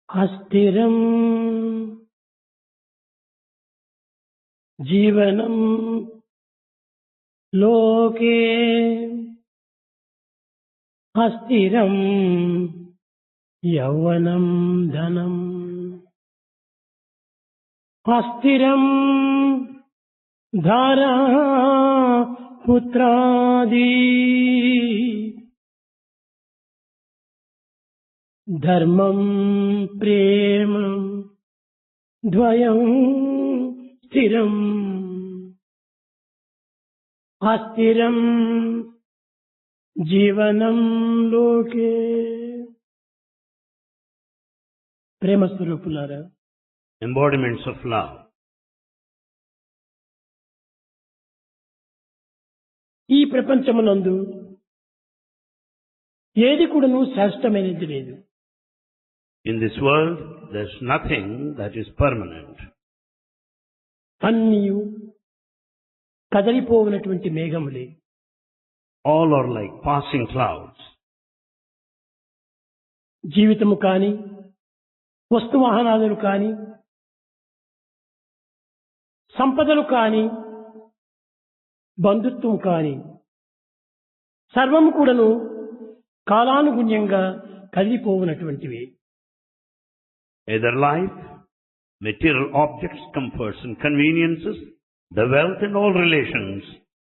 అస్థిరం జీవనం లోకే అస్థిరం యౌవనం ధనం అస్థిరం ధారా పుత్రాది ధర్మం ప్రేమ ద్వయం స్థిరం అస్థిరం జీవనం లోకే. ప్రేమ స్వరూపులారా, embodiments of love. ఈ ప్రపంచమునందు ఏది కూడాను శాశ్వతమైనది లేదు. In this world, there's nothing that is permanent. అన్నీ కదలిపోవునటువంటి మేఘములే. All are like passing clouds. జీవితము కాని, వస్తువాహనాదులు కాని, సంపదలు కాని, బంధుత్వం కాని సర్వము కూడాను కాలానుగుణ్యంగా కదిలిపోవునటువంటివి. Either life, material objects, comforts and conveniences, the wealth and all relations,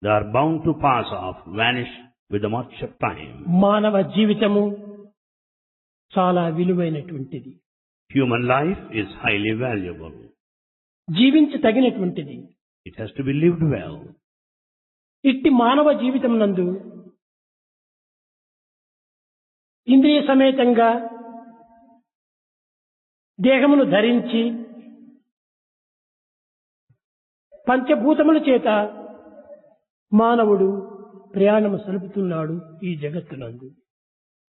they are bound to pass off, vanish with the march of time. మానవ జీవితము చాలా విలువైనటువంటిది. Human life is highly valuable. జీవించ తగినటువంటిది. It has to be lived well. ఇట్టి మానవ జీవితం నందు ఇంద్రియ సమేతంగా దేహమును ధరించి పంచభూతముల చేత మానవుడు ప్రయాణము సలుపుతున్నాడు ఈ జగత్తునందు.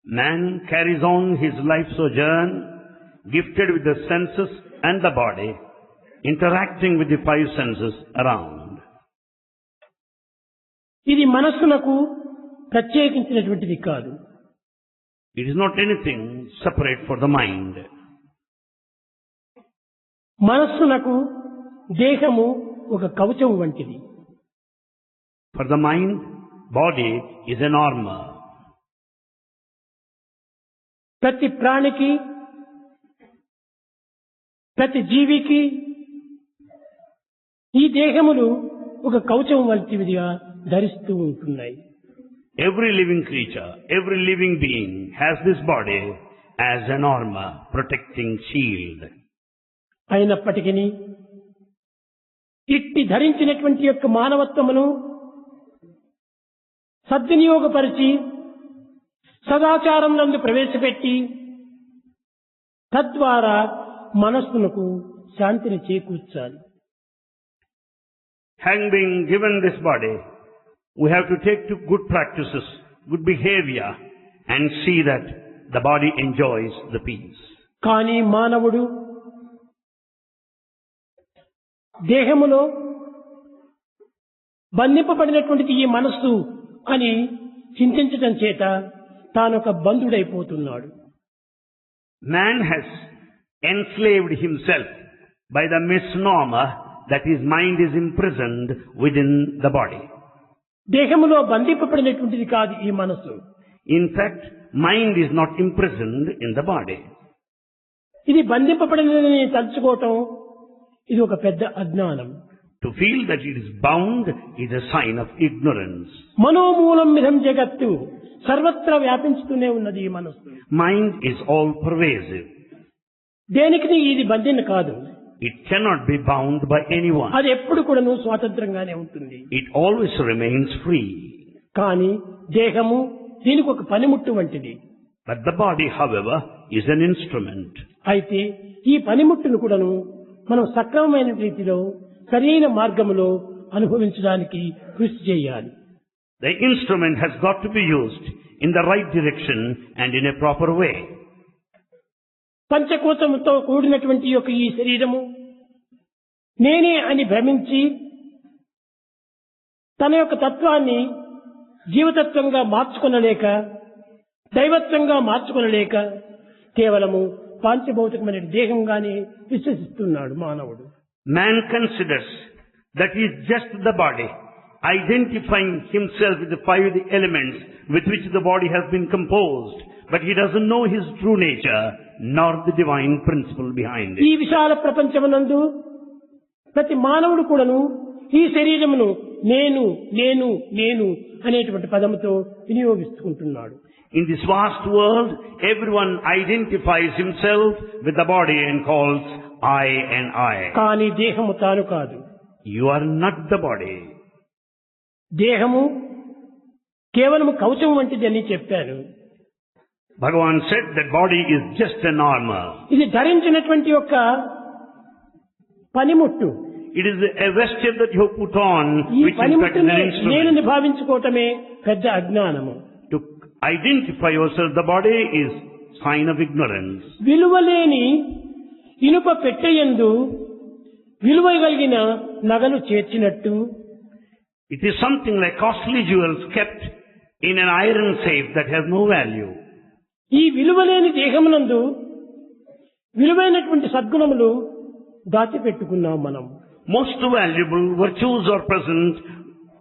Man carries on his life sojourn, gifted with the senses and the body, interacting with the five senses around. ఇది మనస్సునకు ప్రత్యేకించినటువంటిది కాదు. It is not anything separate for the mind. మనస్సునకు దేహము ఒక కవచం వంటిది. For the mind, body is an armor. ప్రతి ప్రాణికి, ప్రతి జీవికి ఈ దేహములు ఒక కవచం వంటివిగా ధరిస్తూ ఉంటున్నాయి. Every living creature, every living being has this body as an armor, protecting shield. అయినప్పటికీ ఇట్టి ధరించినటువంటి యొక్క మానవత్వమును సద్వినియోగపరిచి సదాచారం నందు ప్రవేశపెట్టి తద్వారా మనస్సునకు శాంతిని చేకూర్చాలి. Having been given this body, we have to take to good practices, good behavior, and see that the body enjoys the peace. కానీ మానవుడు దేహములో బంధింపబడినటువంటిది ఈ మనస్సు అని చింతించటం చేత తానొక బంధుడైపోతున్నాడు. Man has enslaved himself by the misnomer that his mind is imprisoned within the body. దేహములో బంధింపబడినటువంటిది కాదు ఈ మనస్సు. In fact, mind is not imprisoned in the body. ఇది బంధింపబడినదని తలుచుకోవటం ఇది ఒక పెద్ద అజ్ఞానం. To feel that it is bound is a sign of ignorance. మనోమూలం మిథం జగత్తు, సర్వత్రా వ్యాపించుతూనే ఉన్నది ఈ మనస్సు. Mind is all pervasive. దేనికి ఇది బంధన కాదు. It cannot be bound by anyone. అది ఎప్పుడు కూడాను స్వాతంత్రంగానే ఉంటుంది. It always remains free. కానీ దేహము దీనికి ఒక పనిముట్టు వంటిది. But the body, however, is an instrument. అయితే ఈ పనిముట్టును కూడాను మనం సక్రమమైన రీతిలో సరైన మార్గములో అనుభవించడానికి కృషి చేయాలి. The instrument has got to be used in the right direction and in a proper way. పంచకోశముతో కూడినటువంటి యొక్క ఈ శరీరము నేనే అని భ్రమించి తన యొక్క తత్వాన్ని జీవతత్వంగా మార్చుకొనలేక, దైవత్వంగా మార్చుకొనలేక కేవలము పాంచభౌతికమైన దేహంగానే విశ్వసిస్తున్నాడు మానవుడు. Man considers that he is just the body, identifying himself with the five elements with which the body has been composed, but he doesn't know his true nature, nor the divine principle behind ఈ it. విశాల ప్రపంచమునందు ప్రతి మానవుడు కూడాను ఈ శరీరమును నేను నేను నేను అనేటువంటి పదముతో వినియోగిస్తుంటున్నాడు. In this vast world, everyone identifies himself with the body and calls I and I. కానీ దేహము తాను కాదు. You are not the body. దేహము కేవలం కవచం వంటిది అని చెప్పాను. Bhagavan said that body is just an armor. ఇది ధరించినటువంటి యొక్క పనిముట్టు. It is a vesture that you put on, ఈ which is like పనిముట్టుని an నేను instrument. భావించుకోవటమే పెద్ద అజ్ఞానము. To identify yourself, the body is sign of ignorance. విలువలేని ఇనుప పెట్టెయందు విలువ కలిగిన నగలు చేర్చినట్టు It is something like costly jewels kept in an iron safe that has no value. ఈ విలువలేని దేహమునందు విలువైనటువంటి సద్గుణములు దాచిపెట్టుకున్నాం మనం. Most valuable virtues are present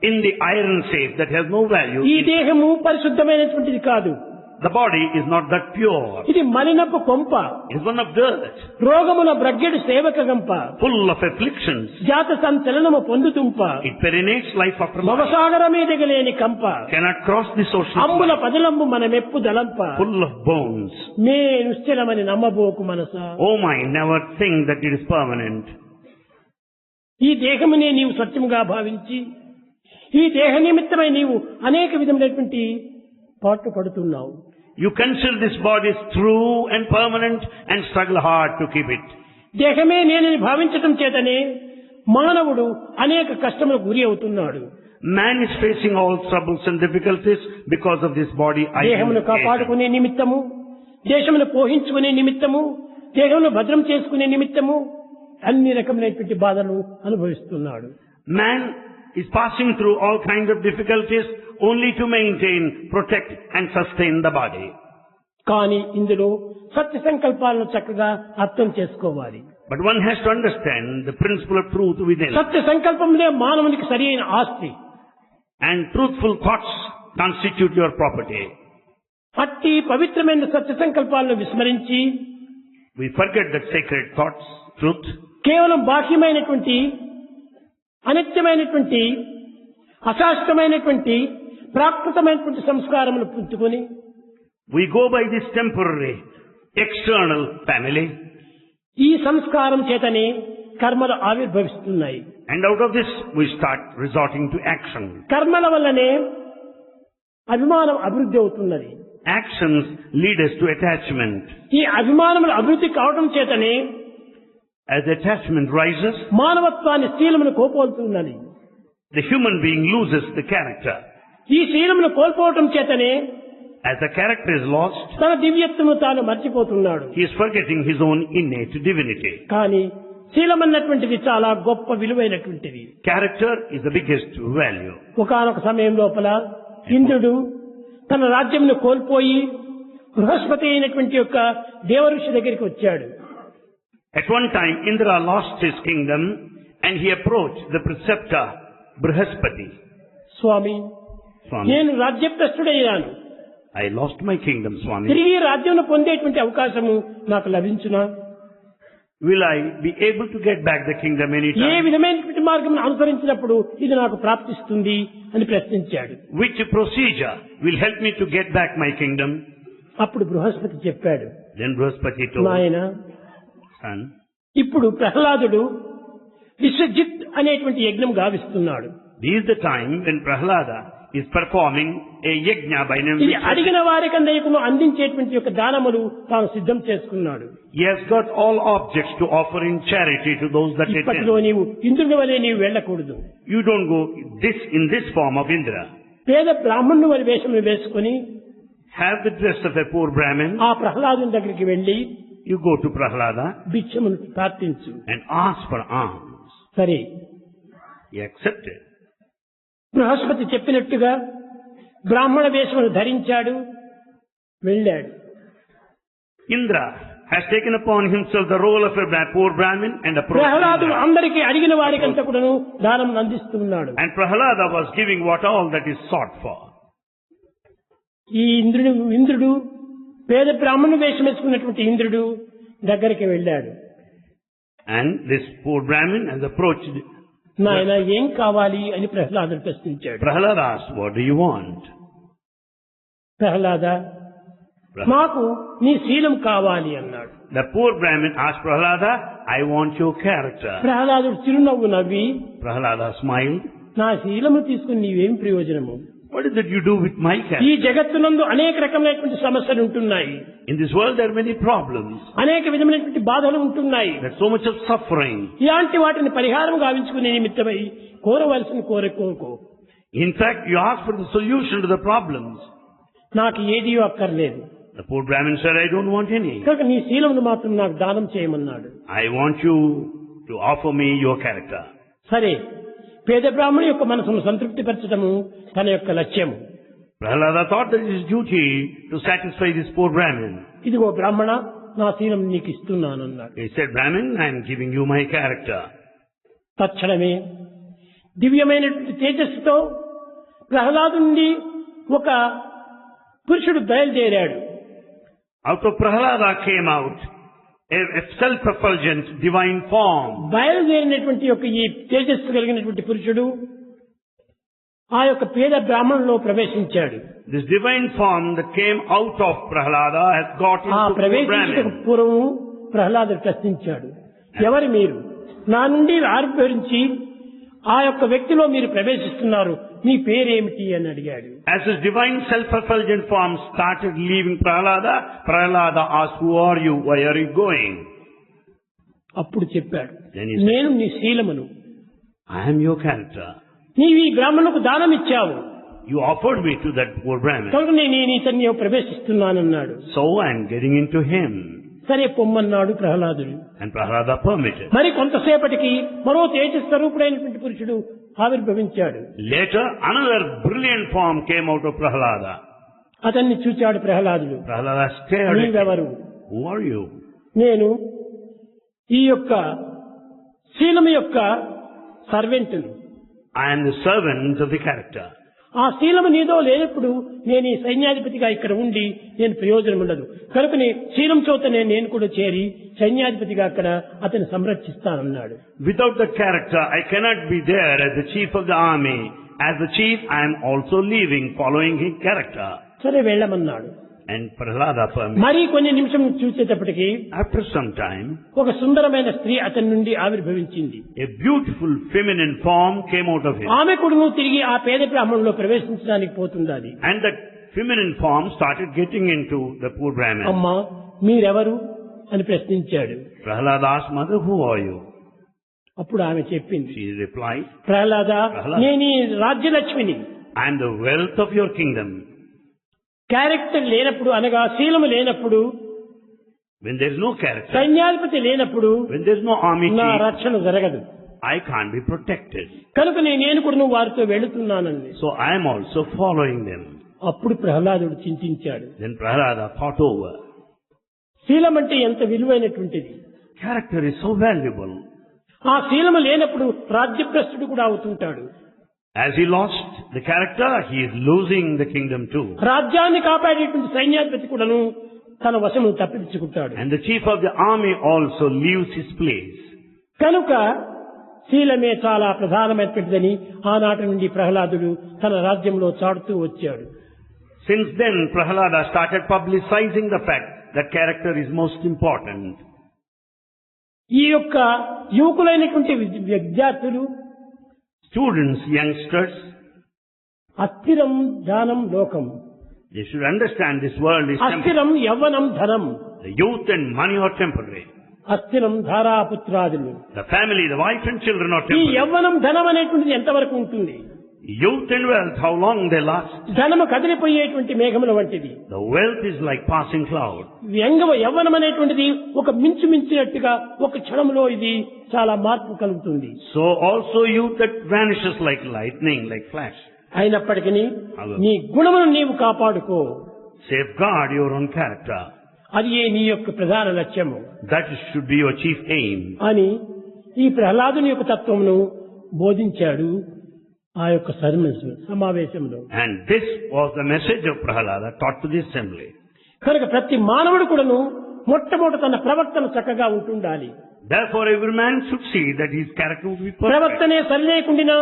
in the iron safe that has no value. ఈ దేహము పరిశుద్ధమైనటువంటిది కాదు. The body is not that pure. ఇది మలినపు కొంప, It is one of dirt, రోగముల బ్రగ్గెడు సేవక గంప, full of afflictions. జాత సంచలనము పొందుతుంప, It perinates life after life. భవసాగర మీదగలేని కంప, Cannot cross the ocean. అంబుల పదలంబు మన మెప్పు దలంప, Full of bones. May నిశ్చలమని నమ్మబోకు Manasa. Oh my, never think that it is permanent. ఈ దేహమునే నీవు సత్యముగా భావించి ఈ దేహ నిమిత్తమై నీవు అనేక విధములైనటువంటి పాటు పడుతున్నావు. You consider this body is true and permanent and struggle hard to keep it. దేహమే నేనని భావించటం చేతనే మానవుడు అనేక కష్టములకు గురి అవుతున్నాడు. Man is facing all troubles and difficulties because of this body దేహమును identification. కాపాడుకునే నిమిత్తము, దేశమును పోషించుకునే నిమిత్తము, దేహమును భద్రం చేసుకునే నిమిత్తము అన్ని రకములైనటువంటి బాధలు అనుభవిస్తున్నాడు. Man is passing through all kinds of difficulties only to maintain, protect and sustain the body. కానీ ఇందులో సత్య సంకల్పాలను చక్కగా అర్థం చేసుకోవాలి. But one has to understand the principle of truth within. సత్య సంకల్పములే మానవునికి సరి అయిన ఆస్తి. And truthful thoughts constitute your property. అట్టి పవిత్రమైన సత్య సంకల్పాలను విస్మరించి We forget that sacred thoughts, truth. కేవలం బాహ్యమైనటువంటి అనిత్యమైనటువంటి అశాశ్వతమైనటువంటి ప్రాకృతమైనటువంటి సంస్కారములు పుంజుకొని We go by this temporary, external family. ఈ సంస్కారం చేతనే కర్మలు ఆవిర్భవిస్తున్నాయి. And out of this we start resorting to action. కర్మల వల్లనే అభిమానం అభివృద్ధి అవుతున్నది. Actions lead us to attachment. ఈ అభిమానములు అభివృద్ధి కావడం చేతనే As attachment rises, మానవత్వాన్ని శీలమును కోల్పోతున్నది. the human being loses the character. ఈ శీలమును కోల్పోవటం చేతనే As the character is lost, తన దివ్యత్వము తాను మర్చిపోతున్నాడు. he is forgetting his own innate divinity. కానీ శీలం అన్నటువంటిది చాలా గొప్ప విలువైనటువంటిది. Character is the biggest value. ఒకానొక సమయం లోపల ఇంద్రుడు తన రాజ్యంను కోల్పోయి బృహస్పతి అయినటువంటి యొక్క దేవఋషి దగ్గరికి వచ్చాడు. At one time, Indra lost his kingdom and he approached the preceptor Brihaspati. Swamy, Swami, నేను రాజ్యభ్రష్టుడయ్యాను. I lost my kingdom, Swami. తిరిగి రాజ్యం పొందేటువంటి అవకాశము నాకు లభించునా? Will I be able to get back the kingdom A anytime? విధమైనటువంటి మార్గం అనుసరించినప్పుడు ఇది నాకు ప్రాప్తిస్తుంది అని ప్రశ్నించాడు. Which procedure will help me to get back my kingdom? అప్పుడు బృహస్పతి చెప్పాడు, Then Brihaspati told, నాయన, son, ఇప్పుడు ప్రహ్లాదుడు విశ్వజిత్ అనేటువంటి యజ్ఞం గావిస్తున్నాడు. this is the time when Prahlada is performing a yajna by name ఇది Vishwajit. అడిగిన వారికందరికీ అందించేటువంటి యొక్క దానములు తాను సిద్ధం చేసుకున్నాడు. He has got all objects to offer in charity to those that ఇప్పటిలో attend. నీవు ఇంద్రుని వలె నీవు వెళ్ళకూడదు. You don't go in this form of Indra. పేద బ్రాహ్మణుని వలె వేషములు వేసుకుని Have the dress of a poor Brahmin. ఆ ప్రహ్లాదుని దగ్గరికి వెళ్లి You go to Prahlada భిక్షమును ప్రార్థించు. and ask for alms. సరే, He accepted. బృహస్పతి చెప్పినట్టుగా బ్రాహ్మణ వేషమును ధరించాడు, వెళ్ళాడు. Indra has taken upon himself the role of a poor Brahmin and approached ప్రహ్లాదుడు Indra. అందరికీ అడిగిన వారికంతా కూడాను దానం అందిస్తున్నాడు. And Prahlada was giving what all that is sought for. ఈ ఇంద్రుడు పేద బ్రాహ్మణుని వేషం వేసుకున్నటువంటి ఇంద్రుడు దగ్గరికి వెళ్ళాడు. And this poor Brahmin has approached. నాయన ఏం కావాలి అని ప్రహ్లాదుడు ప్రశ్నించాడు. Prahlada asked, what do you want? Prahlada నాకు నీ శీలం కావాలి అన్నాడు. The poor Brahmin asked Prahlada, I want your character. ప్రహ్లాదుడు చిరునవ్వు నవ్వి, Prahlada smiled. నా శీలము తీసుకుని నీవేం ప్రయోజనము? What is it you do with my ఈ character? జగత్తునందు అనేక రకమైనటువంటి సమస్యలు ఉంటున్నాయి, In this world there are many problems. అనేక విధమైనటువంటి బాధలు ఉంటున్నాయి. There's so much of suffering. ఇలాంటి వాటిని పరిహారం గావించుకునే నిమిత్తమై కోరవలసిన కోరుకో. In fact, you ask for the solution to the problems. నాకు ఏదీ అక్కర్లేదు, The poor Brahmin said, I don't want any. కనుక నీ శీలమును మాత్రం నాకు దానం చేయమన్నాడు. I want you to offer me your character. సరే, పేద బ్రాహ్మణి యొక్క మనసును సంతృప్తిపరచడము తన యొక్క లక్ష్యము. Prahlada thought that it is duty to satisfy this poor Brahmin. ఇదిగో బ్రాహ్మణ, నా శీలం నీకు ఇస్తున్నానన్నాడు. He said, Brahmin, I am giving you my character. తక్షణమే దివ్యమైనటువంటి తేజస్సుతో ప్రహ్లాదు నుండి ఒక పురుషుడు బయలుదేరాడు. Out of Prahlada came out a self-effulgent divine form. బయలుదేరినటువంటి యొక్క ఈ తేజస్సు కలిగినటువంటి పురుషుడు ఆ యొక్క పేద బ్రాహ్మణులో ప్రవేశించాడు. This divine form that came out of Prahlada has got ఆ into the ప్రవేశించక Brahmin. పూర్వము ప్రహ్లాదుడు ప్రశ్నించాడు, ఎవరు మీరు? నా నుండి ఆవిర్భవించి ఆ యొక్క వ్యక్తిలో మీరు ప్రవేశిస్తున్నారు, మీ పేరేమిటి అని అడిగాడు. As his divine self-effulgent form started leaving Prahlada, Prahlada asked, who are you? Why are you going? అప్పుడు చెప్పాడు, Then he said, నేను నీ శీలమును, I am your character. నీవు ఈ బ్రాహ్మణులకు దానం ఇచ్చావు, You offered me to that poor Brahmin. కనుక నేను ఇతన్ని ప్రవేశిస్తున్నానన్నాడు. So I am getting into him. సరే పొమ్మన్నాడు ప్రహ్లాదుడు. And Prahlada permitted. మరి కొంతసేపటికి మరో తేజస్వరూపుడైనటువంటి పురుషుడు ఆవిర్భవించాడు. Later, another brilliant form came out of Prahlada. అతన్ని చూచాడు ప్రహ్లాదుడు. Prahlada stared at him. నీవెవరు? Who are you? నేను ఈ యొక్క శీలము యొక్క సర్వెంటును. I am the servant of the character. ఆ శీలము నీదో లేనప్పుడు నేను ఈ సైన్యాధిపతిగా ఇక్కడ ఉండి నేను ప్రయోజనం ఉండదు, కనుకనే శీలం చోతనే నేను కూడా చేరి సైన్యాధిపతిగా అక్కడ అతన్ని సంరక్షిస్తానన్నాడు. Without that character, I cannot be there as the chief of the army. As the chief, I am also leaving, following his character. సరే వెళ్ళమన్నాడు. And Prahlada permitted. మరి కొన్ని నిమిషం చూసేటప్పటికి After some time, ఒక సుందరమైన స్త్రీ అతని నుండి ఆవిర్భవించింది. a beautiful feminine form came out of him. ఆమె కూడా తిరిగి ఆ పేద బ్రాహ్మణులో ప్రవేశించడానికి పోతుంది. And that feminine form started getting into the poor Brahmin. అమ్మా మీరెవరు అని ప్రశ్నించాడు. Prahlada asked, Mother, who are you? అప్పుడు ఆమె చెప్పింది, She replied, ప్రహ్లాద, ప్రహ్లాద. నేను ఈ రాజ్యలక్ష్మిని. I am the wealth of your kingdom. Character లేనప్పుడు అనగా శీలము లేనప్పుడు, When there is no character, సైన్యాధిపతి లేనప్పుడు when there is no army నా chief, రక్షణ జరగదు, I can't be protected. కనుక నేను కూడా వారితో వెళుతున్నానండి. So I am also following them. అప్పుడు ప్రహ్లాదుడు చింతించాడు. Then Prahlada thought over. శీలం అంటే ఎంత విలువైనటువంటిది. Character is so valuable. ఆ శీలము లేనప్పుడు రాజ్యభ్రష్టుడు కూడా అవుతుంటాడు. As he lost the character, he is losing the kingdom too. రాజ్యాన్ని కాపాడేటువంటి సైన్యాధిపతి కూడాను తన వశము తప్పించుకుంటాడు. And the chief of the army also leaves his place. కనుక శీలమే చాలా ప్రధానమైనటువంటిదని ఆనాటి నుండి ప్రహ్లాదుడు తన రాజ్యంలో చాటుతూ వచ్చాడు. Since then, Prahlada started publicizing the fact that character is most important. ఈ యొక్క యువకులైనటువంటి విద్యార్థులు, Students, youngsters, అస్థిరం ధనం లోకం, they should understand this world is temporary. అస్థిరం యవ్వనం ధనం, The youth and money are temporary. అస్థిరం ధారాపుత్రాదులు. The family, the wife and children are ఈ temporary. యవ్వనం ధనం అనేటువంటిది ఎంతవరకు ఉంటుంది? Youth and wealth, how long they last? ధనము కదిలిపోయేటువంటి మేఘముల వంటిది. The wealth is like passing cloud. యవ్వనం అనేటువంటిది ఒక మించినట్టుగా ఒక క్షణంలో ఇది చాలా మార్పు కలుగుతుంది. So also youth that vanishes like lightning, like flash. అయినప్పటికీ నీ గుణమును నీవు కాపాడుకో. Safeguard your own character. అది నీ యొక్క ప్రధాన లక్ష్యము That should be your chief aim. అని ఈ ప్రహ్లాదుని యొక్క తత్వమును బోధించాడు ఆ యొక్క సమావేశంలో. And this was the message of Prahalada taught to the assembly. కనుక ప్రతి మానవుడు కూడాను మొట్టమొదట తన ప్రవర్తన చక్కగా ఉంటుండాలి. Therefore every man should see that his character would be perfect. ప్రవర్తనే సరిలేకుండా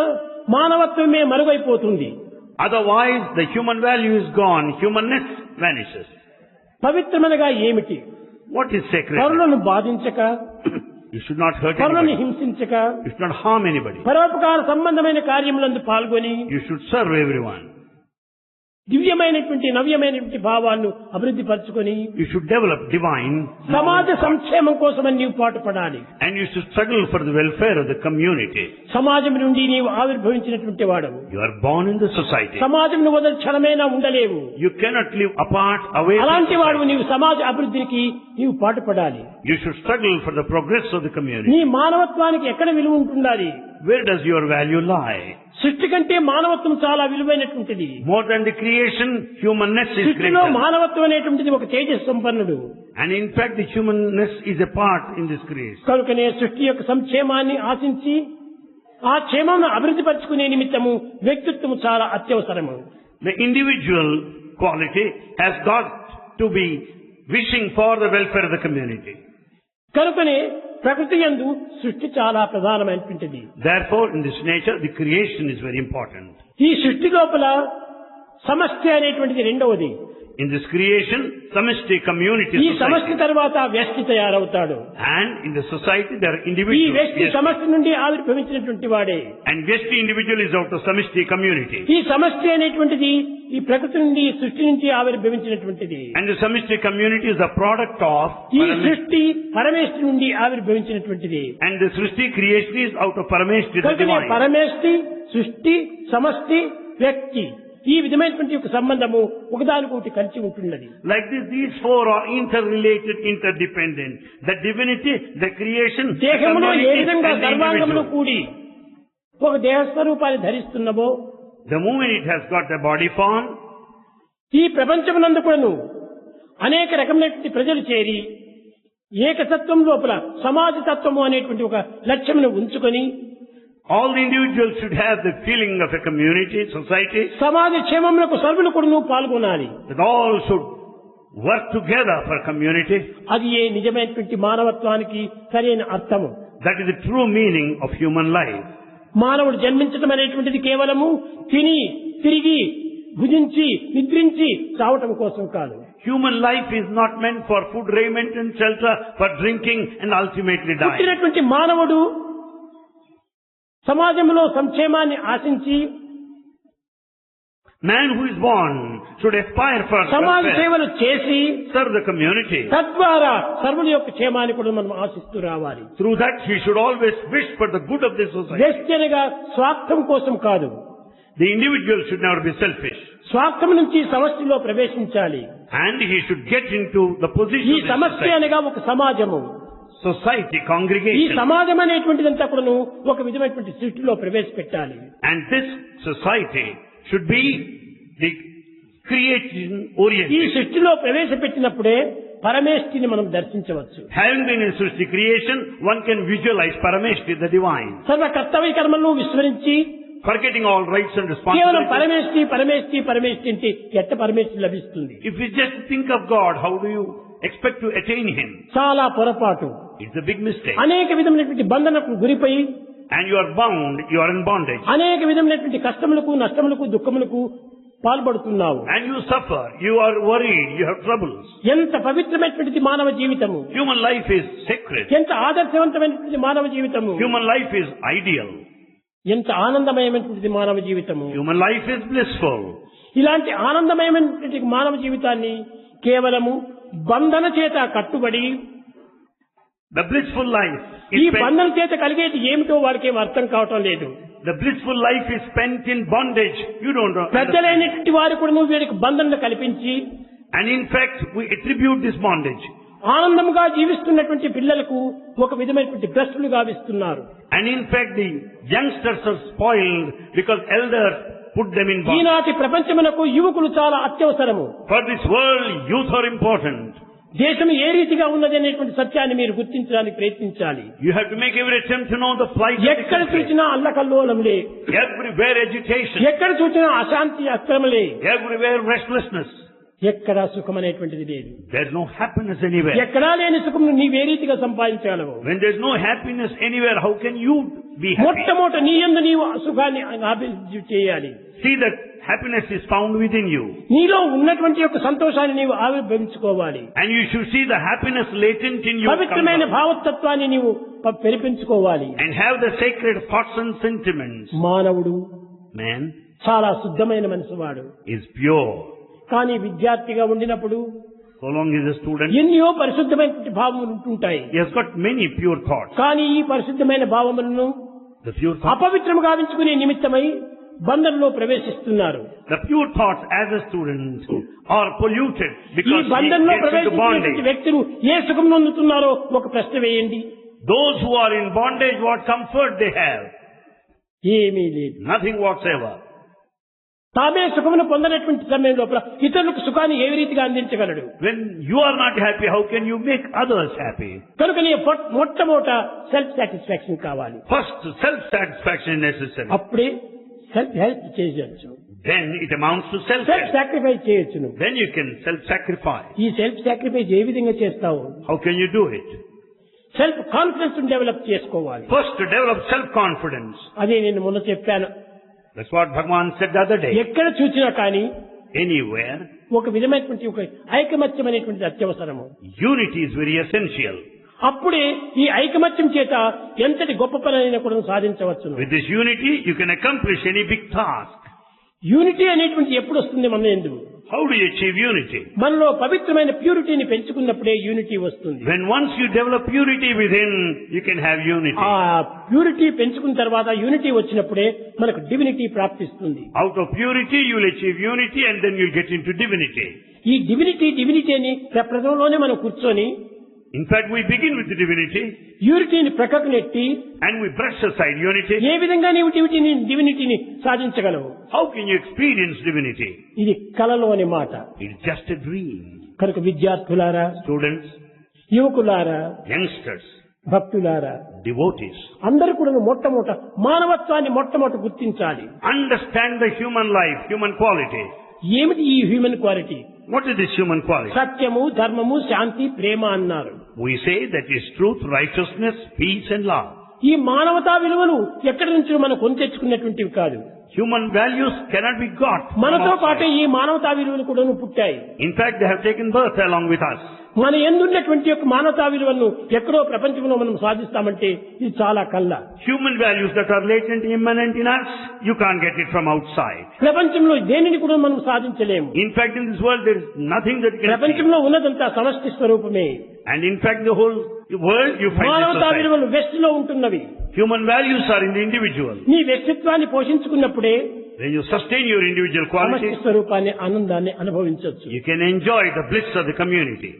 మానవత్వమే మరుగైపోతుంది. Otherwise the human value is gone, humanness vanishes. పవిత్రమనగా ఏమిటి? What is sacred? పరులను బాధించక, You should not hurt పరులను anybody. హింసించక, You should not harm anybody. పరోపకార సంబంధమైన కార్యములందు పాల్గొని You should serve everyone. దివ్యమైనటువంటి నవ్యమైనటువంటి భావాలను అభివృద్ధి పరచుకొని You should develop divine సమాజ సంక్షేమం కోసమని నీవు పాటుపడాలి. and you should struggle for the welfare of the community. సమాజం నుండి నీవు ఆవిర్భవించినటువంటి వాడవు. You are born in the society. సమాజం వదలి క్షణమైనా ఉండలేవు. You cannot live apart, away from అలాంటి వాడు society. నీవు సమాజ అభివృద్ధికి నీవు పాటుపడాలి. You should struggle for the progress of the community. నీ మానవత్వానికి ఎక్కడ విలువ ఉంటుండాలి? Where does your value lie? సృష్టి కంటే మానవత్వం చాలా విలువైనటువంటిది. More than the creation, humanness is సృష్టిలో greater. మానవత్వం అనేటువంటిది ఒక తేజస్సు సంపన్నుడు. And in fact, the humanness is a part in this creation. కనుకనే సృష్టి యొక్క సంక్షేమాన్ని ఆశించి ఆ క్షేమాన్ని అభివృద్ధి పరచుకునే నిమిత్తము వ్యక్తిత్వము చాలా అత్యవసరము. The individual quality has got to be wishing for the welfare of the community. కనుకనే ప్రకృతి యందు సృష్టి చాలా ప్రధానమైనటువంటిది. Therefore, in this nature, the creation is very important. ఈ సృష్టి లోపల సమష్టి అనేటువంటిది రెండవది. In this creation, samashti community ఈ society. సమష్టి తర్వాత వ్యష్టి తయారవుతాడు. And in the society, there are ఈ individuals. వ్యష్టి సమష్టి నుండి ఆవిర్భవించినటువంటి వాడే. And Vyashti individual is out of samashti community. ఈ సమష్టి అనేటువంటిది ఈ ప్రకృతి నుండి సృష్టి నుంచి ఆవిర్భవించినటువంటిది. And the samashti community is the product of ఈ Parameshti. సృష్టి పరమేష్టి నుండి ఆవిర్భవించినటువంటిది. And the Srishti creation is out of Parameshti, the కనుకనే divine. పరమేష్టి, సృష్టి, సమష్టి, వ్యక్తి ఈ విధమైనటువంటి యొక్క సంబంధము ఒకదానికొకటి కలిసి ఉంటున్నది. Like this, these four are interrelated, interdependent. The divinity, the creation, the దేహములో ఏ community, విధంగా and the సర్వాంగములు individual. కూడి ఒక దేహస్వరూపాన్ని ధరిస్తున్నవో The moment it has got the body form, ఈ ప్రపంచమునందు కూడాను అనేక రకమైనటువంటి ప్రజలు చేరి ఏకతత్వం లోపల సమాజ తత్వము అనేటువంటి ఒక లక్ష్యమును ఉంచుకొని all the individuals should have the feeling of a community, society, సమాజ క్షేమములకు సర్వులు కూడాను పాల్గొనాలి. that all should work together for community. అది ఏ నిజమైనటువంటి మానవత్వానికి సరైన అర్థము. That is the true meaning of human life. మానవుడు జన్మించడం అనేటువంటిది కేవలము తిని తిరిగి భుజించి నిద్రించి చావటం కోసం కాదు. Human life is not meant for food, raiment and shelter, for drinking and ultimately dying. పుట్టినటువంటి మానవుడు సమాజంలో సంక్షేమాన్ని ఆశించి Man who is born should aspire for సమాజ welfare, సేవలు చేసి serve the community. తద్వారా సర్వుల యొక్క క్షేమాన్ని కూడా మనం ఆశిస్తూ రావాలి. Through that he should always wish for the good of the society. వ్యక్తిగా స్వార్థం కోసం కాదు. The individual should never be selfish. స్వార్థం నుంచి సమష్టిలో ప్రవేశించాలి. And he should get into the ఈ position of the సమష్టి society. అనగా ఒక సమాజము. Society, ఈ congregation. సమాజం అనేటువంటిదంతా కూడాను ఒక విధమైనటువంటి సృష్టిలో ప్రవేశపెట్టాలి. And this society should be the creation ఈ oriented. సృష్టిలో ప్రవేశపెట్టినప్పుడే పరమేష్టిని మనం దర్శించవచ్చు. Having been in Srishti creation, one can visualize Parameshti, the divine. సర్వ కర్తవ్య కర్మలను విస్మరించి Forgetting all rights and కేవలం responsibilities. పరమేష్టి పరమేష్టి పరమేష్టి అంటే ఎట్ట పరమేష్టి లభిస్తుంది? If you just think of God, how do you expect to attain Him? చాలా పొరపాటు. It's a big mistake. అనేక విధమైనటువంటి బంధనకు గురిపోయి And you are bound, you are in bondage. అనేక విధమైనటువంటి కష్టములకు నష్టములకు దుఃఖములకు పాల్పడుతున్నావు. And you suffer, you are worried, you have troubles. ఎంత పవిత్రమైనటువంటి మానవ జీవితము, Human life is sacred. ఎంత ఆదర్శవంతమైనటువంటి మానవ జీవితము, Human life is ideal. ఎంత ఆనందమయమైనటువంటి మానవ జీవితము. Human life is blissful. ఇలాంటి ఆనందమయమైనటువంటి మానవ జీవితాన్ని కేవలము బంధన చేత కట్టుబడి The blissful life ఈ is spent, బంధన చేత కలిగేది ఏమిటో వారికి ఏం అర్థం కావటం లేదు. the blissful life is spent in bondage. You don't know. పెద్దలైనటువంటి వారు కూడా నువ్వు వీరికి బంధనలు కల్పించి And in fact, we attribute this bondage. ఆనందముగా జీవిస్తున్నటువంటి పిల్లలకు ఒక విధమైనటువంటి భ్రష్టులు గావిస్తున్నారు. And in fact, the youngsters are spoiled because elders put them in bondage. ఈనాటి ప్రపంచమునకు యువకులు చాలా అత్యవసరము. For this world, youth are important. దేశం ఏ రీతిగా ఉన్నది అనేటువంటి సత్యాన్ని మీరు గుర్తించడానికి ప్రయత్నించాలి. You have to make every attempt to know the plight of the ఎక్కడ country. చూసినా అల్లకల్లోలములే, Everywhere agitation. ఎక్కడ చూసినా అశాంతి అక్రమలే, Everywhere restlessness. ఎక్కడా సుఖం అనేటువంటిది లేదు. There's no happiness anywhere. ఎక్కడా లేని సుఖం నీవే రీతిగా సంపాదించగలవు? When there's no happiness anywhere, how can you be happy? మొట్టమొదట నీ యందు నీవు సుఖాన్ని అభివృద్ధి చేయాలి. See that happiness is found within you. నీలో ఉన్నటువంటి యొక్క సంతోషాన్ని నీవు ఆవిర్భవించుకోవాలి. And you should see the happiness latent in you. పవిత్రమైన భావతత్వాన్ని నీవు పెరిపించుకోవాలి. And have the sacred thoughts and sentiments. మానవుడు Man చాలా శుద్ధమైన మనసువాడు. is pure. కానీ విద్యార్థిగా ఉండినప్పుడు So long as a student, ఎన్నో పరిశుద్ధమైనటువంటి భావములు ఉంటుంటాయి. he has got many pure thoughts. కానీ ఈ పరిశుద్ధమైన భావములను The pure thoughts, అపవిత్రము గావించుకునే నిమిత్తమై బంధంలో ప్రవేశిస్తున్నారు. the pure thoughts as a student are polluted ఈ because he బంధంలో gets into ప్రవేశించినటువంటి bondage. వ్యక్తులు ఏ సుఖం పొందుతున్నారో ఒక ప్రశ్న వేయండి. Those who are in bondage, what comfort they have? ఏమీ లేదు. Nothing whatsoever. తామే సుఖమును పొందనటువంటి సమయం లోపల ఇతరులకు సుఖాన్ని ఏ రీతిగా అందించగలడు? When you are not happy, how can you make others happy? కనుక మొట్టమొదట సెల్ఫ్ సాటిస్ఫాక్షన్ కావాలి. First, self-satisfaction is necessary. అప్పుడే సెల్ఫ్ హెల్ప్ చేయొచ్చు, Then it amounts to self self-help. Sacrifice చేయొచ్చును. Then you can self-sacrifice. ఈ సెల్ఫ్ సాక్రిఫైస్ ఏ విధంగా చేస్తావు? How can you do it? Self confidence develop చేసుకోవాలి. First, to develop self-confidence. అదే నేను మొన్న చెప్పాను. That's what Bhagavan said the other day. ఎక్కడ చూసినా కానీ Anywhere, ఒక విధమైనటువంటి ఒక ఐకమత్యం అనేటువంటిది అత్యవసరము. unity is very essential. అప్పుడే ఈ ఐకమత్యం చేత ఎంతటి గొప్ప పనైనా కూడా సాధించవచ్చును. With this unity, you can accomplish any big task. Unity అనేటువంటి ఎప్పుడు వస్తుంది మన యందు? How do you achieve unity? మనలో పవిత్రమైన ప్యూరిటీని పెంచుకున్నప్పుడే యూనిటీ వస్తుంది. When once you develop purity within, you can have unity. ఆ ప్యూరిటీ పెంచుకున్న తర్వాత యూనిటీ వచ్చినప్పుడే మనకు డివినిటీ ప్రాప్తిస్తుంది. Out of purity, you will achieve unity and then you get into divinity. ఈ డివినిటీ అని ప్రప్రథంలోనే మనం కూర్చొని In fact, we begin with the divinity యూనిటీని ప్రక్కకు నెట్టి and we brush aside unity. ఏ విధంగా నీవు డివినిటీని సాధించగలవు? How can you experience divinity? ఇది కలలోని మాట. It's just a dream. కనుక విద్యార్థులారా, Students, యువకులారా, youngsters, భక్తులారా, devotees, అందరూ కూడా మొట్టమొదట మానవత్వాన్ని మొట్టమొదట గుర్తించాలి. understand the human life, human quality. ఏమిటి ఈ human quality? What is this human quality? సత్యము, ధర్మము, శాంతి, ప్రేమ అన్నారు. We say that is truth, righteousness, peace and love. ఈ మానవతా విలువలు ఎక్కడి నుంచో మనం కొని తెచ్చుకున్నటువంటివి కాదు. Human values cannot be got from మనతో outside. పాటు ఈ మానవతా విలువలు కూడా పుట్టాయి. In fact, they have taken birth along with us. మన ఎందున్నటువంటి యొక్క మానవతా విలువలను ఎక్కడో ప్రపంచంలో మనం సాధిస్తామంటే ఇది చాలా కళ్ళ. Human values that are latent, immanent in us, you can't get it from outside. ప్రపంచంలో దేనిని కూడా మనం సాధించలేము. In fact, in this world, there is nothing that can. ప్రపంచంలో ఉన్నదంతా సమష్టి స్వరూపమే. And in fact, the whole world you find మానవతా this society. విలువలు వెస్ట్ లో ఉంటున్నవి. Human values are in the individual. నీ వ్యక్తిత్వాన్ని పోషించుకున్నప్పుడే When you sustain your individual సమష్టి qualities, స్వరూపాన్ని ఆనందాన్ని అనుభవించవచ్చు. you can enjoy the bliss of the community.